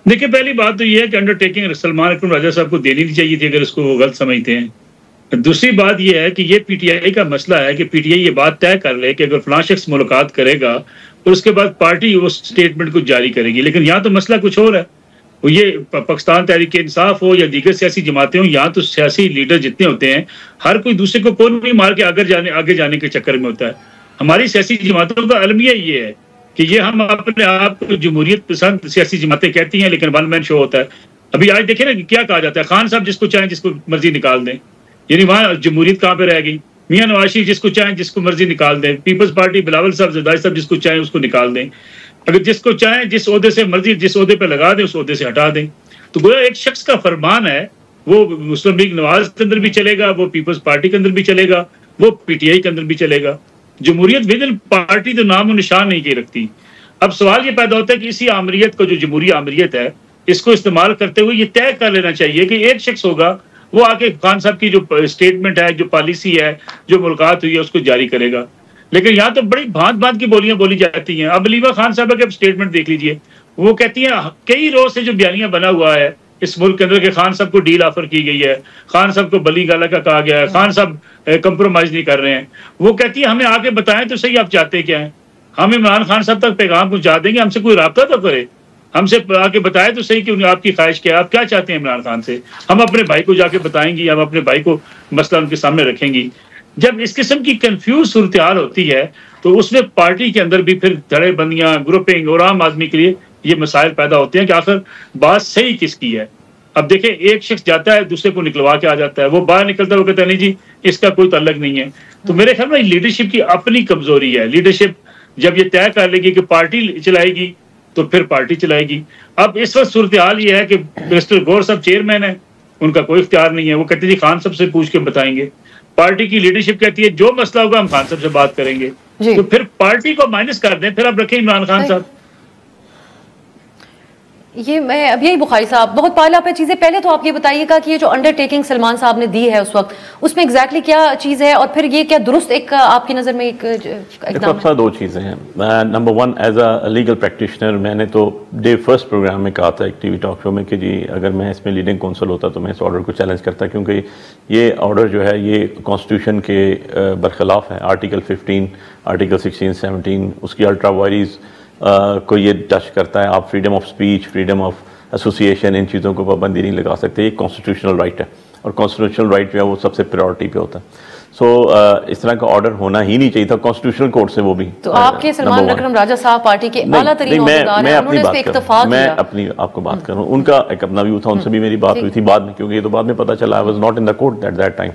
देखिए, पहली बात तो ये है कि अंडरटेकिंग सलमान अकरम राजा साहब को देनी नहीं चाहिए थी अगर इसको वो गलत समझते हैं। दूसरी बात यह है कि ये पीटीआई का मसला है कि पीटीआई ये बात तय कर ले कि अगर फलां शख्स मुलाकात करेगा और उसके बाद पार्टी उस स्टेटमेंट को जारी करेगी, लेकिन यहाँ तो मसला कुछ और है। वो ये पाकिस्तान तहरीक इंसाफ हो या दीगर सियासी जमातें हों, यहाँ तो सियासी लीडर जितने होते हैं हर कोई दूसरे को कौन नहीं मार के आगे जाने के चक्कर में होता है। हमारी सियासी जमातों का अलमिया ये है कि ये हम अपने आप को जमहूरियत पसंद सियासी जमातें कहती हैं, लेकिन वन मैन शो होता है। अभी आज देखें ना क्या कहा जाता है, खान साहब जिसको चाहें जिसको मर्जी निकाल दें, यानी वहाँ जमहूरियत कहाँ पे रह गई? मियां नवाज शरीफ जिसको चाहें जिसको मर्जी निकाल दें, पीपल्स पार्टी बिलावल साहब जरदारी साहब जिसको चाहें उसको निकाल दें, अगर जिसको चाहें जिस ओहदे से मर्जी जिस ओहदे पे लगा दें उस ओहदे से हटा दें। तो गोया एक शख्स का फरमान है, वो मुस्लिम लीग नवाज के अंदर भी चलेगा, वो पीपल्स पार्टी के अंदर भी चलेगा, वो पीटीआई के अंदर भी चलेगा। जमहूरियत विद इन पार्टी तो नाम और निशान नहीं की रखती। अब सवाल ये पैदा होता है कि इसी आमरीत को, जो जमहूरी आमरीत है, इसको इस्तेमाल करते हुए ये तय कर लेना चाहिए कि एक शख्स होगा वो आके खान साहब की जो स्टेटमेंट है, जो पॉलिसी है, जो मुलाकात हुई है उसको जारी करेगा। लेकिन यहाँ तो बड़ी भांत भांत की बोलियां बोली जाती हैं। अब अलीमा खान साहब के स्टेटमेंट देख लीजिए, वो कहती हैं कई रोज से जो बयानियां बना हुआ है इस मुल्क के अंदर के खान साहब को डील ऑफर की गई है, खान साहब को बली गाला का कहा गया है, खान साहब कंप्रोमाइज नहीं कर रहे हैं। वो कहती है हमें आके बताएं तो सही आप चाहते क्या है, हम इमरान खान साहब तक पैगाम पहुंचा देंगे, हमसे कोई राब्ता तो करे, हमसे आके बताए तो सही कि आपकी ख्वाहिश क्या है, आप क्या चाहते हैं इमरान खान से, हम अपने भाई को जाके बताएंगे, हम अपने भाई को मसला उनके सामने रखेंगी। जब इस किस्म की कंफ्यूज सूरत हाल होती है तो उसमें पार्टी के अंदर भी फिर धड़ेबंदियां, ग्रुपिंग और आम आदमी के लिए ये मसाइल पैदा होते हैं कि आखिर बात सही किसकी है। अब देखें, एक शख्स जाता है दूसरे को निकलवा के आ जाता है, वो बाहर निकलता है वो कहता है नहीं जी इसका कोई ताल्लुक नहीं है। तो मेरे ख्याल में लीडरशिप की अपनी कमजोरी है। लीडरशिप जब ये तय कर लेगी कि पार्टी चलाएगी तो फिर पार्टी चलाएगी। अब इस वक्त सूरत हाल ये है कि मिनिस्टर गौर साहब चेयरमैन है, उनका कोई इख्तियार नहीं है, वो कहते जी खान साहब से पूछ के बताएंगे। पार्टी की लीडरशिप कहती है जो मसला होगा हम खान साहब से बात करेंगे, तो फिर पार्टी को माइनस कर दें, फिर आप रखें इमरान खान साहब। ये मैं अब यही बुखारी साहब बहुत पहला पे चीजें, पहले तो आप ये बताइएगा कि ये जो अंडरटेकिंग सलमान साहब ने दी है उस वक्त, उसमें एग्जैक्टली क्या चीज है, और फिर ये क्या दुरुस्त एक आपकी नजर में एक देखो, दो चीजें हैं। Number one, as a legal practitioner मैंने तो डे फर्स्ट प्रोग्राम में कहा था एक टीवी टॉक शो में कि जी अगर मैं इसमें लीडिंग काउंसिल होता तो मैं इस ऑर्डर को चैलेंज करता, क्योंकि ये ऑर्डर जो है ये कॉन्स्टिट्यूशन के बरखिलाफ है। आर्टिकल 15, आर्टिकल 16, 17 उसकी अल्ट्रा वायरीज को ये टच करता है। आप freedom of speech, freedom of association, इन चीज़ों को पाबंदी नहीं लगा सकते। ये कॉन्स्टिट्यूशनल राइट है और कॉन्स्टिट्यूशनल राइट जो है वो सबसे प्रायोरिटी पे होता है। सो इस तरह का ऑर्डर होना ही नहीं चाहिए था कॉन्स्टिट्यूशनल कोर्ट से। वो भी तो आपके सलमान अकरम राजा साहब पार्टी के आला तरीन मैं अपनी आपको बात करूं, उनका एक अपना व्यू था, उनसे भी मेरी बात हुई थी बाद में, क्योंकि ये तो बाद में पता चला I was not in the court at that time.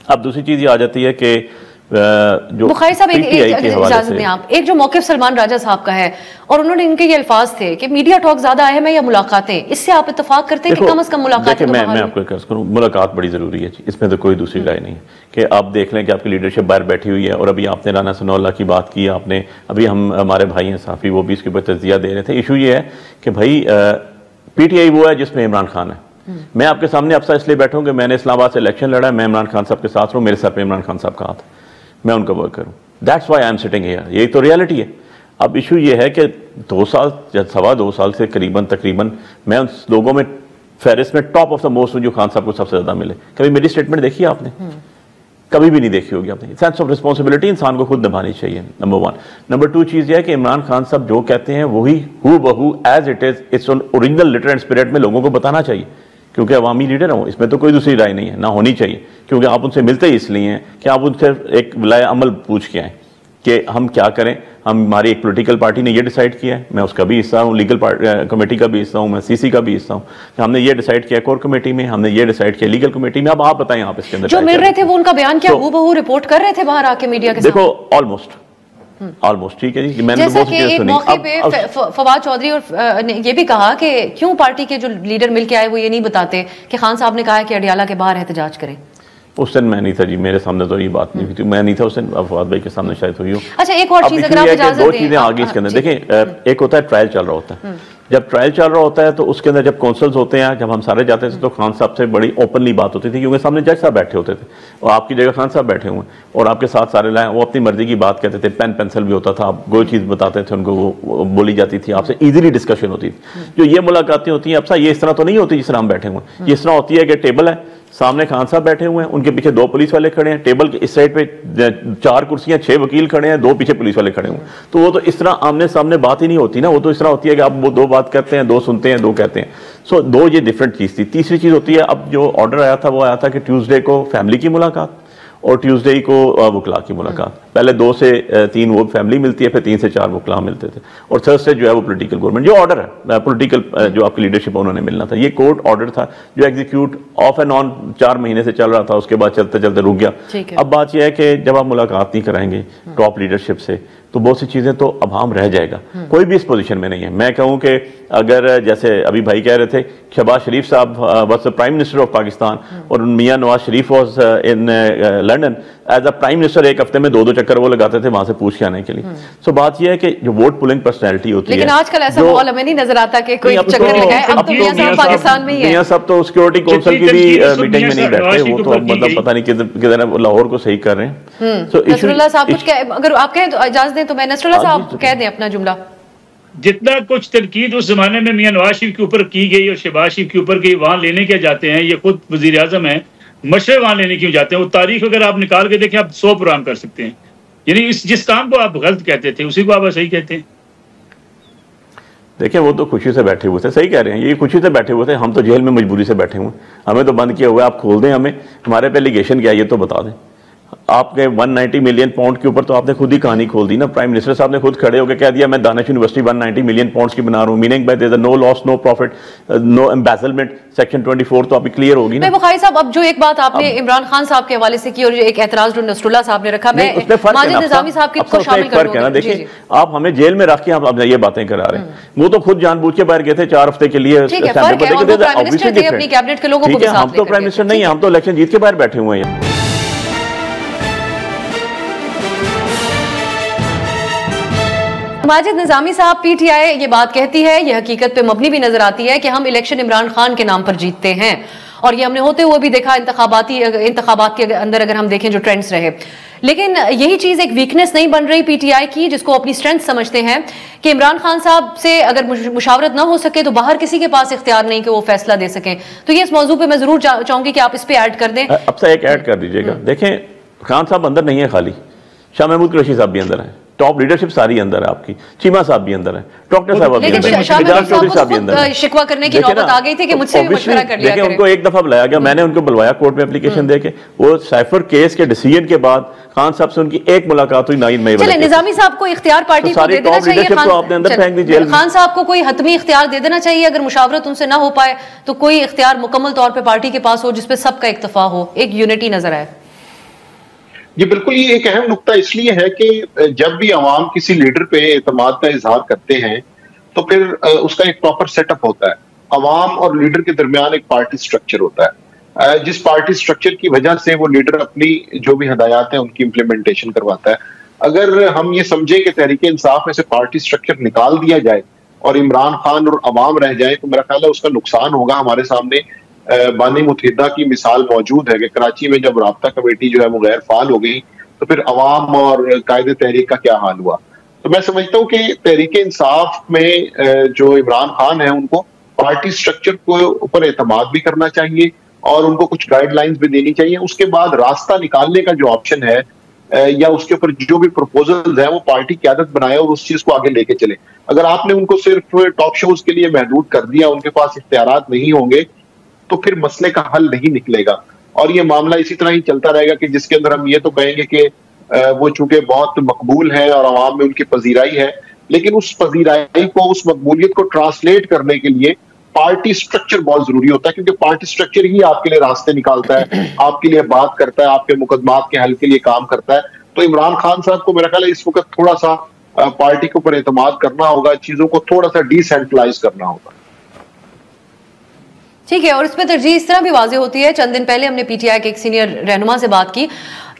अब दूसरी चीज़ ये आ जाती है कि जो बुखारी साहब इजाजत दें आप, एक जो मौक़िफ़ सलमान राजा साहब का है और उन्होंने इनके ये अल्फाज थे कि मीडिया टॉक ज्यादा अहम है या मुलाकातें, इससे आप इत्तेफाक करते हैं कि कम से कम मुलाकातें? मैं आपको कर्ज करूं, मुलाकात बड़ी जरूरी है, इसमें तो कोई दूसरी राय नहीं है कि आप देख लें कि आपकी लीडरशिप बाहर बैठी हुई है। और अभी आपने राना सनाउल्लाह की बात की, आपने अभी हमारे भाई हैं साफी, वो भी इसके ऊपर तजिया दे रहे थे। इशू ये है कि भाई पीटीआई वो है जिसमें इमरान खान है। मैं आपके सामने अफसर इसलिए बैठा हूं कि मैंने इस्लामाबाद से इलेक्शन लड़ा, मैं इमरान खान साहब के साथ रहूं, मेरे सर पे इमरान खान साहब का हाथ, मैं उनका वर्क करूं। That's why I am sitting here. यही तो रियलिटी है। अब इशू ये है कि 2 साल या 2.25 साल से तकरीबन मैं उन लोगों में फहरिस्त में टॉप ऑफ द मोस्ट हूं जो खान साहब को सबसे ज्यादा मिले। कभी मेरी स्टेटमेंट देखी आपने? कभी भी नहीं देखी होगी आपने। सेंस ऑफ रिस्पॉन्सिबिलिटी इंसान को खुद निभानी चाहिए, नंबर 1। नंबर 2 चीज़ यह है कि इमरान खान साहब जो कहते हैं वही हू बहू as it is its original letter and spirit में लोगों को बताना चाहिए, क्योंकि अवामी लीडर हो, इसमें तो कोई दूसरी राय नहीं है, ना होनी चाहिए। क्योंकि आप उनसे मिलते ही इसलिए हैं कि आप उनसे एक विलाय अमल पूछ के आए कि हम क्या करें। हमारी एक पॉलिटिकल पार्टी ने ये डिसाइड किया है, मैं उसका भी हिस्सा हूँ, लीगल कमेटी का भी हिस्सा हूँ, मैं सीसी का भी हिस्सा हूँ। हमने ये डिसाइड किया कोर कमेटी में, हमने ये डिसाइड किया लीगल कमेटी में। अब आप बताएं, आप इसके अंदर जो मिल रहे थे वो उनका बयान क्या हूबहू रिपोर्ट कर रहे थे बाहर आके मीडिया के साथ? देखो ऑलमोस्ट ठीक है जी। मैंने जैसा कि एक मौके पे फवाद चौधरी और ने ये भी कहा कि क्यों पार्टी के जो लीडर मिलके आए वो ये नहीं बताते कि खान साहब ने कहा है कि अडियाला के बाहर एहतजाज करें। उस दिन मैं नहीं था जी, मेरे सामने तो ये बात नहीं हुई थी, मैं नहीं था उस दिन, फवाद भाई के सामने शायद हुई हो। अच्छा, एक और चीज अगर आप इजाजत दें, 2 चीजें आगे इसके अंदर देखें। एक होता है ट्रायल चल रहा होता है, जब ट्रायल चल रहा होता है तो उसके अंदर जब कौंसल्स होते हैं, जब हम सारे जाते थे तो खान साहब से बड़ी ओपनली बात होती थी, क्योंकि सामने जज साहब बैठे होते थे और आपकी जगह खान साहब बैठे हुए और आपके साथ सारे लाए, वो अपनी मर्जी की बात कहते थे, पेन पेंसिल भी होता था, आप कोई चीज़ बताते थे उनको वो बोली जाती थी, आपसे ईजिली डिस्कशन होती थी। जो ये मुलाकातें होती हैं अब ये इस तरह तो नहीं होती जिस तरह हम बैठे हुए हैं। ये इस तरह होती है कि टेबल है, सामने खान साहब बैठे हुए हैं, उनके पीछे 2 पुलिस वाले खड़े हैं, टेबल के इस साइड पे 4 कुर्सियां, 6 वकील खड़े हैं, 2 पीछे पुलिस वाले खड़े हुए हैं। तो वो तो इस तरह आमने सामने बात ही नहीं होती ना, वो तो इस तरह होती है कि आप वो 2 बात करते हैं, 2 सुनते हैं, 2 कहते हैं। सो 2 ये डिफरेंट चीज़ थी। तीसरी चीज़ होती है, अब जो ऑर्डर आया था वो आया था कि ट्यूसडे को फैमिली की मुलाकात और ट्यूसडे को वकला की मुलाकात। पहले 2 से 3 वो फैमिली मिलती है, फिर 3 से 4 वकला मिलते थे, और थर्सडे जो है वो पॉलिटिकल गवर्नमेंट जो ऑर्डर है पॉलिटिकल जो आपकी लीडरशिप उन्होंने मिलना था। ये कोर्ट ऑर्डर था जो एग्जीक्यूट ऑफ एंड ऑन 4 महीने से चल रहा था, उसके बाद चलते चलते रुक गया। अब बात यह है कि जब आप मुलाकात नहीं कराएंगे टॉप लीडरशिप से तो बहुत सी चीजें तो अभाम रह जाएगा। कोई भी इस पोजीशन में नहीं है। मैं कहूं कि अगर जैसे अभी भाई कह रहे थे, शहबाज शरीफ साहब was the prime minister of Pakistan और मियां Nawaz Sharif was in London as a prime minister, एक हफ्ते में 2-2 चक्कर वो लगाते थे वहां से पूछ के आने के लिए। सो बात यह है कि जो वोट पुलिंग पर्सनैलिटी होती है, लेकिन आजकल ऐसा माहौल हमें नहीं नजर आता कि कोई चक्कर लगाए। अब तो मियां साहब पाकिस्तान में ही है। मियां साहब तो सिक्योरिटी काउंसिल की भी मीटिंग में नहीं बैठे, वो तो मतलब पता नहीं किधर लाहौर को सही कर रहे हैं। नसरुल्लाह साहब कुछ अगर आप कहें तो इजाजत दें तो मैं नसरुल्लाह साहब कह दें अपना जुमला। जितना कुछ तनकीद उस जमाने में मियां नवाज शरीफ के ऊपर की गई और शहबाज शरीफ के ऊपर की, वहां लेने के जाते हैं, ये खुद वजीर आजम है, मशरे वहां लेने क्यों जाते हैं? वो तारीख अगर आप निकाल के देखें, आप 100 पुरान कर सकते हैं। यानी इस जिस काम को आप गलत कहते थे उसी को आप सही कहते हैं। देखिए वो तो खुशी से बैठे हुए थे, सही कह रहे हैं, ये खुशी से बैठे हुए थे। हम तो जेल में मजबूरी से बैठे हुए, हमें तो बंद किया हुआ है। आप खोल दें हमें, हमारे पे एलिगेशन क्या है ये तो बता दें। आपके 190 मिलियन पाउंड के ऊपर तो आपने खुद ही कहानी खोल दी ना। प्राइम मिनिस्टर साहब ने खुद खड़े होकर कह दिया मैं दानिश यूनिवर्सिटी 190 मिलियन पाउंड्स की बना रहा हूँ, meaning by there no loss no profit no embezzlement, section 24 तो अभी क्लियर होगी ना। बुखारी साहब, अब जो एक बात आपने इमरान खान साहब के हवाले से की और एक एतराज जो नसरुल्लाह साहब ने रखा, मैं माजिद निजामी साहब को शामिल करूंगा। देखिए आप हमें जेल में रख के आप ये बातें करा रहे हैं, वो तो खुद जानबूझ के बाहर गए थे 4 हफ्ते के लिए। हम तो प्राइम मिनिस्टर नहीं है, हम तो इलेक्शन जीत के बाहर बैठे हुए हैं। माजिद निजामी साहब, पीटीआई ये बात कहती है, ये हकीकत पे मबनी भी नजर आती है कि हम इलेक्शन इमरान खान के नाम पर जीतते हैं, और ये हमने होते हुए भी देखा इंतखाबात के अंदर अगर हम देखें जो ट्रेंड्स रहे। लेकिन यही चीज एक वीकनेस नहीं बन रही पीटीआई की, जिसको अपनी स्ट्रेंथ समझते हैं कि इमरान खान साहब से अगर मुशावरत ना हो सके तो बाहर किसी के पास इख्तियार नहीं कि वो फैसला दे सकें। तो ये इस मौजू पे मैं जरूर चाहूंगी कि आप इस पे ऐड कर दें। अब से एक ऐड कर दीजिएगा। देखें खान साहब अंदर नहीं है खाली, शाह महमूद कुरैशी साहब भी अंदर है, टॉप लीडरशिप सारी अंदर है आपकी, चीमा साहब भी अंदर है, डॉक्टर साहब भी अंदर है, चौधरी साहब भी अंदर है। शिकवा करने की नौबत आ गई थी कि मुझसे भी मशवरा कर लिया करें। उनको एक दफा बुलाया गया, मैंने उनको बुलवाया कोर्ट में एप्लीकेशन देके, वो साइफर केस के डिसीजन के बाद खान साहब से उनकी एक मुलाकात हुई 9 मई। चले निजामी साहब को इख्तियार पार्टी को दे देना चाहिए, खान साहब को कोई हतमी इख्तियार दे देना चाहिए, अगर मुशावरत उनसे ना हो पाए तो कोई इख्तियार मुकम्मल तौर पर पार्टी के पास हो जिसपे सबका इक्तफा हो, एक यूनिटी नजर आए। ये बिल्कुल ये एक अहम नुक्ता इसलिए है कि जब भी अवाम किसी लीडर पे एतमाद का इजहार करते हैं तो फिर उसका एक प्रॉपर सेटअप होता है। अवाम और लीडर के दरमियान एक पार्टी स्ट्रक्चर होता है, जिस पार्टी स्ट्रक्चर की वजह से वो लीडर अपनी जो भी हदायत है उनकी इम्प्लीमेंटेशन करवाता है। अगर हम ये समझे कि तहरीक इंसाफ में से पार्टी स्ट्रक्चर निकाल दिया जाए और इमरान खान और अवाम रह जाए तो मेरा ख्याल है उसका नुकसान होगा। हमारे सामने बानी मुत्तहिदा की मिसाल मौजूद है कि कराची में जब राब्ता कमेटी जो है वो गैर फाल हो गई तो फिर अवाम और कायदे तहरीक का क्या हाल हुआ। तो मैं समझता हूँ कि तहरीक इंसाफ में जो इमरान खान है उनको पार्टी स्ट्रक्चर को ऊपर एतमाद भी करना चाहिए और उनको कुछ गाइडलाइंस भी देनी चाहिए। उसके बाद रास्ता निकालने का जो ऑप्शन है या उसके ऊपर जो भी प्रपोजल्स है वो पार्टी की आदत बनाए और उस चीज को आगे लेके चले। अगर आपने उनको सिर्फ टॉक शोज के लिए महदूद कर दिया, उनके पास इख्तियारात नहीं होंगे तो फिर मसले का हल नहीं निकलेगा और ये मामला इसी तरह ही चलता रहेगा कि जिसके अंदर हम ये तो कहेंगे कि वो चूंकि बहुत मकबूल है और आवाम में उनकी पजीराई है, लेकिन उस पजीराई को, उस मकबूलियत को ट्रांसलेट करने के लिए पार्टी स्ट्रक्चर बहुत जरूरी होता है, क्योंकि पार्टी स्ट्रक्चर ही आपके लिए रास्ते निकालता है, आपके लिए बात करता है, आपके मुकदमात के हल के लिए काम करता है। तो इमरान खान साहब को मेरा ख्याल है इस वक्त थोड़ा सा पार्टी के ऊपर एतमाद करना होगा, चीजों को थोड़ा सा डिसेंट्रलाइज करना होगा। ठीक है, और इसमें तरजीह इस तरह भी वाज़ेह होती है, चंद दिन पहले हमने पीटीआई के एक सीनियर रहनुमा से बात की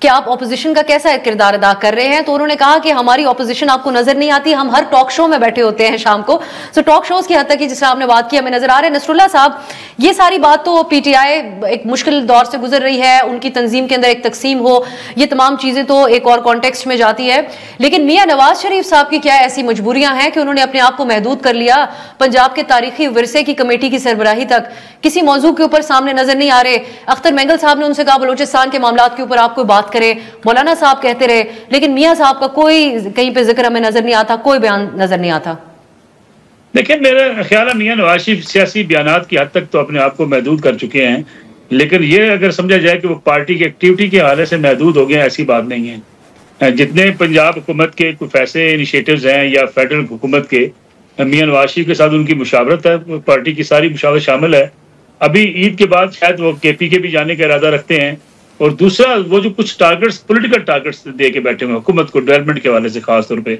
कि आप ऑपोजिशन का कैसा किरदार अदा कर रहे हैं, तो उन्होंने कहा कि हमारी ऑपोजिशन आपको नजर नहीं आती, हम हर टॉक शो में बैठे होते हैं शाम को। सो टॉक शोज की हद तक जिस आपने बात की हमें नजर आ रहे हैं। नसरुल्लाह साहब, ये सारी बात तो पीटीआई एक मुश्किल दौर से गुजर रही है, उनकी तंजीम के अंदर एक तकसीम हो, ये तमाम चीजें तो एक और कॉन्टेक्स्ट में जाती है, लेकिन मियां नवाज शरीफ साहब की क्या ऐसी मजबूरियां हैं कि उन्होंने अपने आप को महदूद कर लिया? पंजाब के तारीखी विरसे की कमेटी की सरबराही तक किसी मौजू के ऊपर सामने नजर नहीं आ रहे। अख्तर मेंगल साहब ने उनसे कहा बलोचिस्तान के मामलात के ऊपर आप कोई बात करें, मौलाना साहब कहते रहे, लेकिन मियां साहब का कोई कहीं पे जिक्र हमें नजर नहीं आता, कोई बयान नजर नहीं आता। देखिए मेरा ख्याल है मियां नवाज शरीफ सियासी बयानात की हद तक तो अपने आप को महदूद कर चुके हैं, लेकिन ये अगर समझा जाए कि वो पार्टी की एक्टिविटी के हवाले से महदूद हो गए, ऐसी बात नहीं है। जितने पंजाब हुकूमत के कोई फैसले इनिशिएटिव्स हैं या फेडरल हुकूमत के, मियां नवाज शरीफ के साथ उनकी मुशावरत है, पार्टी की सारी मुशावरत शामिल है। अभी ईद के बाद शायद वो केपी के भी जाने का इरादा रखते हैं, और दूसरा वो जो कुछ टारगेट्स, पॉलिटिकल टारगेट्स दे के बैठे हुए हुकूमत को डेवलपमेंट के हवाले से, खासतौर पे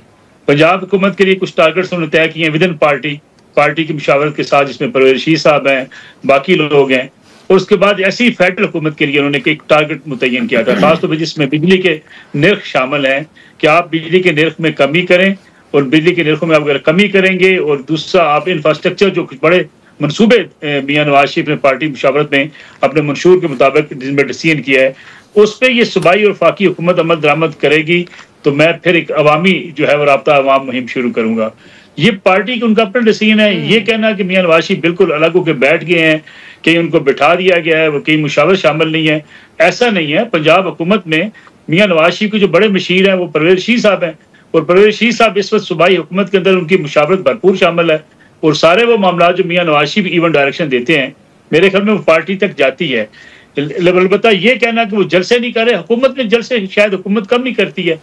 पंजाब हुकूमत के लिए कुछ टारगेट्स उन्होंने तय किए हैं विद इन पार्टी की मुशावरत के साथ, जिसमें परवेज रशीद साहब हैं, बाकी लोग हैं। और उसके बाद ऐसी फेडरल हुकूमत के लिए उन्होंने एक टारगेट मुतय्यन किया था, खासतौर पर जिसमें बिजली के निर्ख शामिल हैं कि आप बिजली के निर्ख में कमी करें, और बिजली के निर्खों में आप अगर कमी करेंगे, और दूसरा आप इंफ्रास्ट्रक्चर जो कुछ बड़े मनसूबे मियां नवाज शरीफ ने पार्टी मुशावरत में अपने मंशूर के मुताबिक जिसमें डिसीजन किया है, उस पर यह सूबाई और फाकी हुकूमत अमल दरामद करेगी तो मैं फिर एक अवामी जो है वो राब्ता अवाम मुहिम शुरू करूंगा। ये पार्टी का उनका अपना डिसीजन है। ये कहना कि मियां नवाज शरीफ बिल्कुल अलग होकर बैठ गए हैं, कहीं उनको बिठा दिया गया है, वो कहीं मुशावरत शामिल नहीं है, ऐसा नहीं है। पंजाब हुकूमत में मियां नवाज शरीफ के जो बड़े मशीर हैं वो परवेज रशीद साहब हैं, और परवेज रशीद साहब इस वक्त सूबाई हुकूमत के अंदर उनकी मुशावरत भरपूर शामिल है, और सारे वो मामला जो मियां नवाज शरीफ इवन डायरेक्शन देते हैं मेरे ख्याल में वो पार्टी तक जाती है। अलबत्ता ये कहना कि वो जलसे नहीं कर रहे, हुकूमत में जलसे शायद हुकूमत कम नहीं करती है,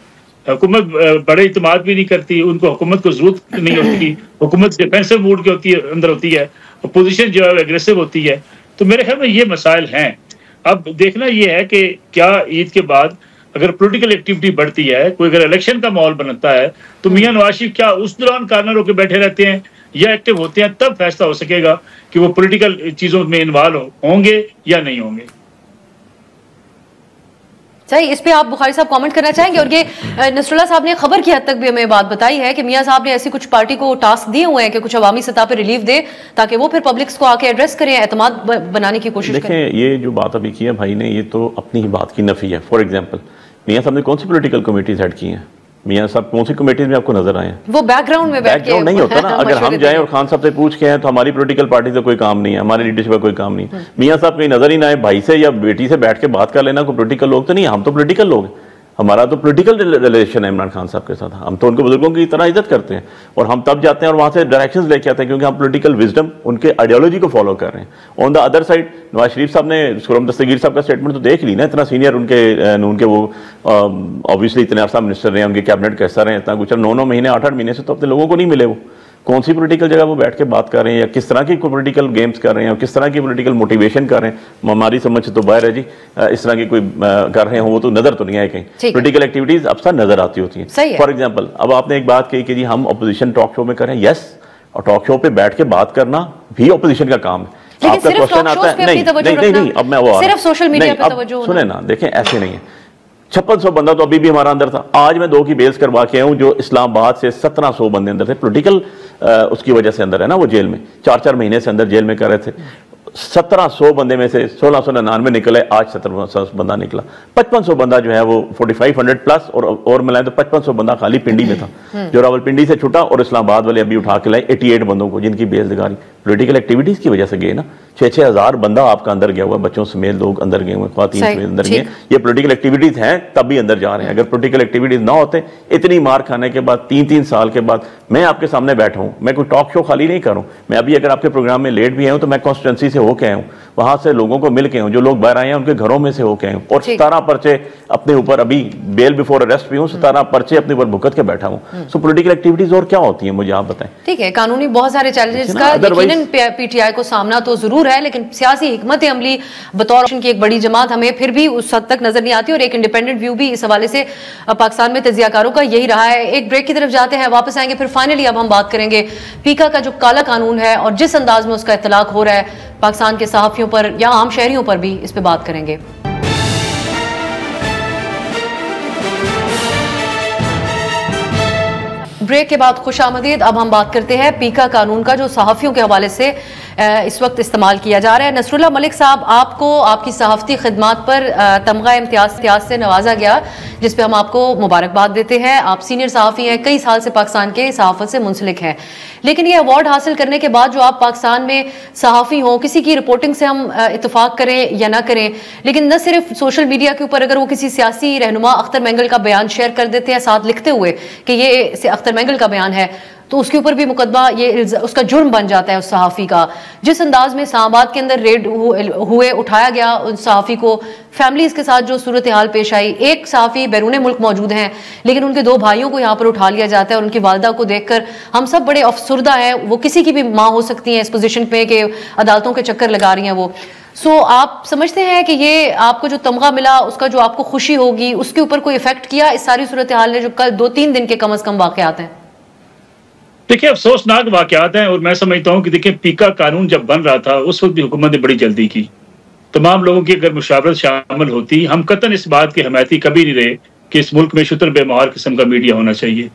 हुकूमत बड़े इत्मीनान भी नहीं करती, उनको हुकूमत को जरूरत नहीं होती, हुकूमत डिफेंसिव मूड की होती है, अंदर होती है, अपोजिशन जो है एग्रेसिव होती है। तो मेरे ख्याल में ये मसाइल हैं। अब देखना ये है कि क्या ईद के बाद अगर पॉलिटिकल एक्टिविटी बढ़ती है, कोई अगर इलेक्शन का माहौल बनता है, तो मियां नवाज शरीफ क्या उस दौरान कार्नर होकर बैठे रहते हैं या एक्टिव होते हैं, तब फैसला हो सकेगा कि वो पॉलिटिकल चीजों में इन्वॉल्व होंगे या नहीं होंगे। सही, इस पे आप बुखारी साहब कमेंट करना चाहेंगे? और ये नसरुल्लाह साहब ने खबर की हद तक भी हमें बात बताई है कि मियां साहब ने ऐसी कुछ पार्टी को टास्क दिए हुए हैं कि कुछ अवामी सतह पर रिलीफ दे ताकि वो फिर पब्लिक्स को आके एड्रेस करें, एतमाद बनाने की कोशिश करें। देखें, ये जो बात अभी की है भाई ने, ये तो अपनी ही बात की नफी है। फॉर एग्जाम्पल, मियां साहब ने कौन सी पॉलिटिकल कमेटीज हेड की हैं? मियां साहब कौन सी कमेटीज में आपको नजर आए हैं? वो बैकग्राउंड में बैठ के नहीं होता ना। अगर हम जाएं और खान साहब से पूछ के हैं तो हमारी पॉलिटिकल पार्टी से कोई काम नहीं है, हमारी लीडरशिप का कोई काम नहीं है। मियां साहब कहीं नजर ही ना आए, भाई से या बेटी से बैठ के बात कर लेना, कोई पॉलिटिकल लोग तो नहीं, हम तो पॉलिटिकल लोग हैं, हमारा तो पॉलिटिकल रिलेशन है इमरान खान साहब के साथ। हम तो उनको बुजुर्गों की तरह इज्जत करते हैं, और हम तब जाते हैं और वहां से डायरेक्शंस लेके आते हैं क्योंकि हम पॉलिटिकल विजडम, उनके आइडियोलॉजी को फॉलो कर रहे हैं। On the other side, Nawaz Sharif साहब ने खुर्रम दस्तगीर साहब का स्टेटमेंट तो देख ली ना, इतना सीनियर उनके वो ऑब्वियसली इतने अरसा मिनिस्टर रहे, उनके कैबिनेट का हिस्सा रहे, इतना कुछ 9 महीने 8 महीने से तो अपने लोगों को नहीं मिले। वो कौन सी पॉलिटिकल जगह वो बैठ के बात कर रहे हैं, या किस तरह की पॉलिटिकल गेम्स कर रहे हैं, और किस तरह की पॉलिटिकल मोटिवेशन कर रहे हैं, हमारी समझ से तो बाहर है जी। इस तरह की कोई कर रहे हो वो तो नजर तो नहीं आए कहीं। पॉलिटिकल एक्टिविटीज अक्सर नजर आती होती हैं। फॉर एग्जाम्पल, अब आपने एक बात कही कि जी हम अपोजिशन टॉक शो में करें, यस, और टॉक शो पे बैठ के बात करना भी अपोजिशन का काम है। आपका क्वेश्चन आता है, नहीं, अब मैं वो सिर्फ सोशल मीडिया पे तवज्जो सुने ना, देखें ऐसे नहीं है। 5600 बंदा तो अभी भी हमारा अंदर था। आज मैं 2 की बेल्स करवा के आया हूं, जो इस्लामाबाद से 1700 बंदे अंदर थे, पॉलिटिकल उसकी वजह से अंदर है ना, वो जेल में 4-4 महीने से अंदर जेल में कर रहे थे। 1700 बंदे में से 1699 निकले, आज 1700 बंदा निकला। 5500 बंदा जो है वो 4500 प्लस और मिलाए तो 5500 बंदा खाली पिंडी में था, जो रावलपिंडी से छुटा, और इस्लामाबाद वाले अभी उठा के लाए 88 बंदों को, जिनकी बेल दिगारी पॉलिटिकल एक्टिविटीज की वजह से गए ना। 6-6 हज़ार बंदा आपका अंदर गया हुआ, बच्चों समेत लोग अंदर गए हुए, ख्वातीन समेत अंदर गए। ये पॉलिटिकल एक्टिविटीज हैं तब भी अंदर जा रहे हैं। अगर पॉलिटिकल एक्टिविटीज ना होते, इतनी मार खाने के बाद 3-3 साल के बाद मैं आपके सामने बैठा हूं, मैं कोई टॉक शो खाली नहीं करूं, मैं अभी अगर आपके प्रोग्राम में लेट भी आया हूं तो मैं कॉन्स्टिट्यूंसी से होके आया हूं, वहां से लोगों को मिल के हूं, जो लोग बाहर आए हैं उनके घरों में से होके आए हूं, और 17 पर्चे अपने ऊपर, अभी बेल बिफोर अरेस्ट भी हूं, 17 पर्चे अपने ऊपर भुगत के बैठा हूं। सो पॉलिटिकल एक्टिविटीज और क्या होती है मुझे आप बताएं। ठीक है, कानूनी बहुत सारे चैलेंजेस का यकीनन पीटीआई को सामना तो जरूर है, लेकिन सियासी हिकमत अमली बतौर की एक बड़ी जमात हमें फिर भी उस हद तक नजर नहीं आती, और एक इंडिपेंडेंट व्यू भी इस हवाले से पाकिस्तान में तजियाकारों का यही रहा है। एक ब्रेक की तरफ जाते हैं, वापस आएंगे, फिर फाइनली अब हम बात करेंगे पीका का जो काला कानून है और जिस अंदाज में उसका इतलाक हो रहा है पाकिस्तान के सहाफियों पर या आम शहरियों पर भी, इस पर बात करेंगे। ब्रेक के बाद खुशामदीद। अब हम बात करते हैं पीका कानून का, जो सहाफ़ियों के हवाले से इस वक्त इस्तेमाल किया जा रहा है। नसरुल्लाह मलिक साहब, आपको आपकी सहाफ़ती खिदमात पर तमगा इम्तियाज से नवाजा गया, जिस पे हम आपको मुबारकबाद देते हैं। आप सीनियर सहाफ़ी हैं, कई साल से पाकिस्तान के सहाफ़त से मुंसलिक हैं, लेकिन ये अवार्ड हासिल करने के बाद जो आप पाकिस्तान में सहाफ़ी हों, किसी की रिपोर्टिंग से हम इत्तेफाक करें या ना करें, लेकिन न सिर्फ सोशल मीडिया के ऊपर अगर वो किसी सियासी रहनुमा अख्तर मेंगल का बयान शेयर कर देते हैं साथ लिखते हुए कि ये अख्तर मेंगल का बयान है, तो उसके ऊपर भी मुकदमा, ये उसका जुर्म बन जाता है उस सहाफ़ी का। जिस अंदाज में इस्लामाबाद के अंदर रेड हुए, उठाया गया उन सहाफ़ी को, फैमिलीज के साथ जो सूरत हाल पेश आई, एक सहाफ़ी बैरून मुल्क मौजूद हैं लेकिन उनके 2 भाइयों को यहाँ पर उठा लिया जाता है, और उनकी वालदा को देखकर हम सब बड़े अफसुर्दा हैं। वो किसी की भी माँ हो सकती हैं इस पोजीशन पे कि अदालतों के चक्कर लगा रही हैं वो। सो आप समझते हैं कि ये आपको जो तमगा मिला, उसका जो आपको खुशी होगी, उसके ऊपर कोई इफेक्ट किया इस सारी सूरत हाल ने, जो कल 2-3 दिन के कम अज कम वाकयात हैं? देखिए, अफसोसनाक वाकयात हैं, और मैं समझता हूँ कि देखिए पीका कानून जब बन रहा था उस वक्त भी हुकूमत ने बड़ी जल्दी की। तमाम लोगों की अगर मुशावरत शामिल होती, हम कतन इस बात की हमायती कभी नहीं रहे कि इस मुल्क में शुतर बेमार किस्म का मीडिया होना चाहिए।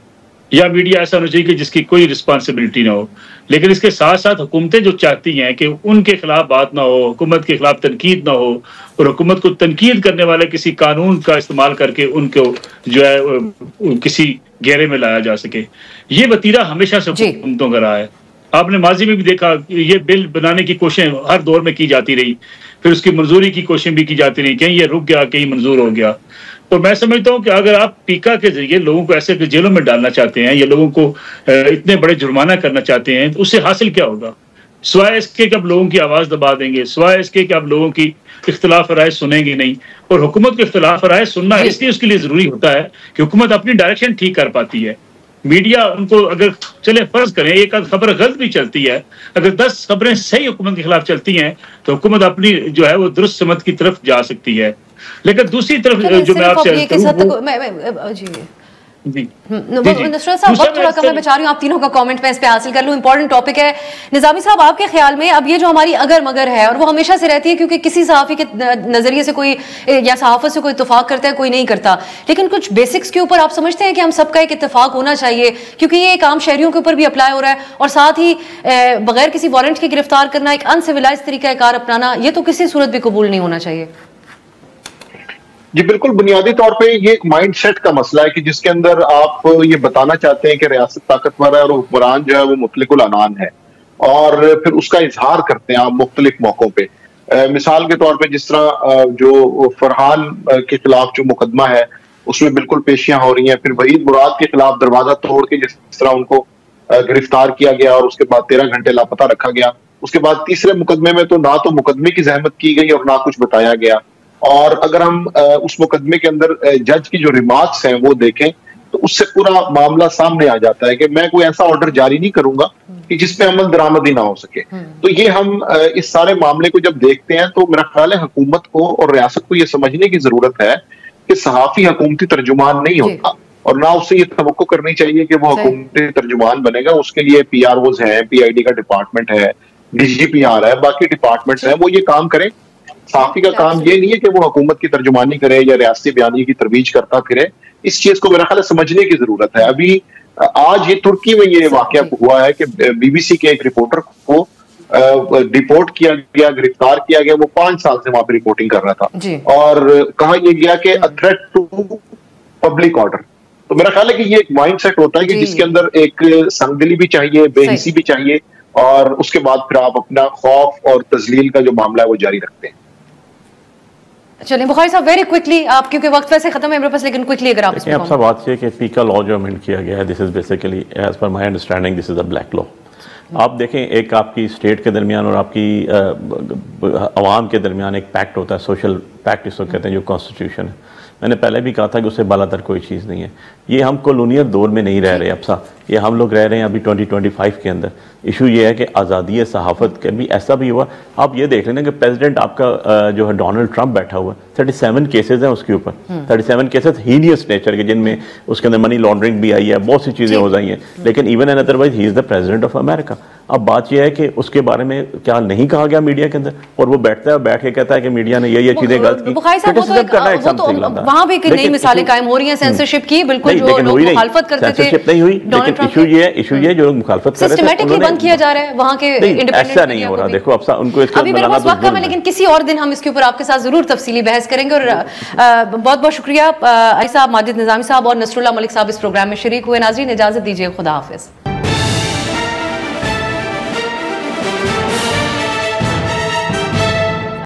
या मीडिया ऐसा होना चाहिए कि जिसकी कोई रिस्पॉन्सिबिलिटी ना हो। लेकिन इसके साथ साथ हुकूमतें जो चाहती हैं कि उनके खिलाफ बात ना हो, हुकूमत के खिलाफ तनकीद ना हो, और हुकूमत को तनकीद करने वाले किसी कानून का इस्तेमाल करके उनको जो है किसी घेरे में लाया जा सके, ये वतीरा हमेशा से हुकूमतों का रहा है। आपने माजी में भी देखा, ये बिल बनाने की कोशिशें हर दौर में की जाती रही, फिर उसकी मंजूरी की कोशिशें भी की जाती रही, कहीं ये रुक गया, कहीं मंजूर हो गया। तो मैं समझता हूँ कि अगर आप पीका के जरिए लोगों को ऐसे जेलों में डालना चाहते हैं या लोगों को इतने बड़े जुर्माना करना चाहते हैं, तो उससे हासिल क्या होगा? सिवाय इसके कि आप लोगों की आवाज़ दबा देंगे, सिवाय इसके कि आप लोगों की इख्तिलाफ राय सुनेंगे नहीं। और हुकूमत को इख्तिलाफ राय सुनना इसलिए उसके लिए ज़रूरी होता है कि हुकूमत अपनी डायरेक्शन ठीक कर पाती है। मीडिया उनको अगर चले फर्ज करें एक खबर गलत भी चलती है, अगर 10 खबरें सही हुकूमत के खिलाफ चलती हैं तो हुकूमत अपनी जो है वो दुरुस्त समत की तरफ जा सकती है। लेकिन दूसरी तरफ जो मैं आपसे नसरत साहब वक्त थोड़ा कम है, मैं चाह रही हूँ आप तीनों का कमेंट मैं इस पे हासिल कर लूँ, इंपॉर्टेंट टॉपिक है। निजामी साहब, आपके ख्याल में अब ये जो हमारी अगर मगर है, और वो हमेशा से रहती है क्योंकि किसी सहाफ़ी के नजरिए से कोई या सहाफ़त से कोई इत्तेफाक करता है, कोई नहीं करता, लेकिन कुछ बेसिक्स के ऊपर आप समझते हैं कि हम सबका एक इत्तेफाक होना चाहिए, क्योंकि ये एक आम शहरियों के ऊपर भी अप्लाई हो रहा है, और साथ ही बगैर किसी वारंट के गिरफ्तार करना, एक अनसिविलाइज तरीका कार अपनाना, ये तो किसी सूरत भी कबूल नहीं होना चाहिए। जी बिल्कुल, बुनियादी तौर पे ये एक माइंडसेट का मसला है कि जिसके अंदर आप ये बताना चाहते हैं कि रियासत ताकतवर है और हुक्मरान जो है वो मुतलिकुल अनान है, और फिर उसका इजहार करते हैं आप मुख्तलिफ मौकों पे। मिसाल के तौर पे जिस तरह जो फरहान के खिलाफ जो मुकदमा है उसमें बिल्कुल पेशियां हो रही हैं, फिर वहीद मुराद के खिलाफ दरवाजा तोड़ के जिस तरह उनको गिरफ्तार किया गया और उसके बाद 13 घंटे लापता रखा गया, उसके बाद तीसरे मुकदमे में तो ना तो मुकदमे की जहमत की गई और ना कुछ बताया गया। और अगर हम उस मुकदमे के अंदर जज की जो रिमार्क्स हैं वो देखें तो उससे पूरा मामला सामने आ जाता है कि मैं कोई ऐसा ऑर्डर जारी नहीं करूंगा कि जिसमें अमल दरामदी ना हो सके। तो ये हम इस सारे मामले को जब देखते हैं तो मेरा ख्याल है हुकूमत को और रियासत को ये समझने की जरूरत है कि सहाफी हुकूमती तर्जुमान नहीं होता, और ना उससे ये तवक्को करनी चाहिए कि वो हुकूमती तर्जुमान बनेगा। उसके लिए PROs हैं, PID का डिपार्टमेंट है, DGPR है, बाकी डिपार्टमेंट्स हैं, वो ये काम करें। सहाफी का काम ये नहीं है कि वो हुकूमत की तर्जुमानी करे या रियासती बयानी की तरवीज करता फिरे। इस चीज को मेरा ख्याल है समझने की जरूरत है। अभी आज ये तुर्की में ये वाकया हुआ है कि BBC के एक रिपोर्टर को डिपोर्ट किया गया, गिरफ्तार किया गया, वो 5 साल से वहां पर रिपोर्टिंग कर रहा था, और कहा यह गया कि a threat to public order. तो मेरा ख्याल है कि ये एक माइंडसेट होता है कि जिसके अंदर एक संगदिली भी चाहिए, बेहिसी भी चाहिए, और उसके बाद फिर आप अपना खौफ और तजलील का जो मामला है वो जारी रखते हैं। चलिए बुखारी साहब, वेरी क्विकली, आप क्योंकि वक्त वैसे खत्म है मेरे पास, लेकिन क्विकली अगर आप इसमें आपसे बात है कि पीका लॉ जो अमेंड किया गया है, this is basically as per my understanding this is a black law. आप देखें, एक आपकी स्टेट के दरमियान और आपकी अवाम के दरमियान एक पैक्ट होता है, सोशल पैक्ट इसको कहते हैं, जो कॉन्स्टिट्यूशन है। मैंने पहले भी कहा था कि उससे बालातर कोई चीज़ नहीं है। ये हम कॉलोनियल दौर में नहीं रह रहे अब साहब, ये हम लोग रह रहे हैं अभी 2025 के अंदर। इशू ये है कि आज़ादी सहाफ़त के भी ऐसा भी हुआ। आप ये देख लेना कि प्रेसिडेंट आपका जो है डोनाल्ड ट्रंप बैठा हुआ है, 37 केसेस हैं उसके ऊपर, 37 केसेस हीनियस नेचर के, जिनमें उसके अंदर मनी लॉन्ड्रिंग भी आई है, बहुत सी चीज़ें हो जाई हैं, लेकिन even and otherwise he is the president of America. अब बात यह है कि उसके बारे में क्या नहीं कहा गया मीडिया के अंदर, और वो बैठता है बैठ के कहता है कि मीडिया ने ये चीज़ें गलत की। वहाँ भी नई मिसालें कायम हो रही हैं सेंसरशिप की, बिल्कुल जो लोग मुखालफत करते थे नहीं हुई, लेकिन इशू ये जो लोग मुखालफत कर रहे थे बंद किया जा रहा है वहाँ के इंडिपेंडेंट। ऐसा नहीं हो रहा, देखो अब उनको अभी मेरे पास वक्त कम है, लेकिन किसी और दिन हम इसके ऊपर आपके साथ जरूर तफसीली बहस करेंगे। और बहुत बहुत शुक्रिया अली साहब, माजिद निजामी साहब और नसरुल्लाह मलिक साहब इस प्रोग्राम में शरीक हुए। नाज़रीन, इजाजत दीजिए, खुदा हाफिज।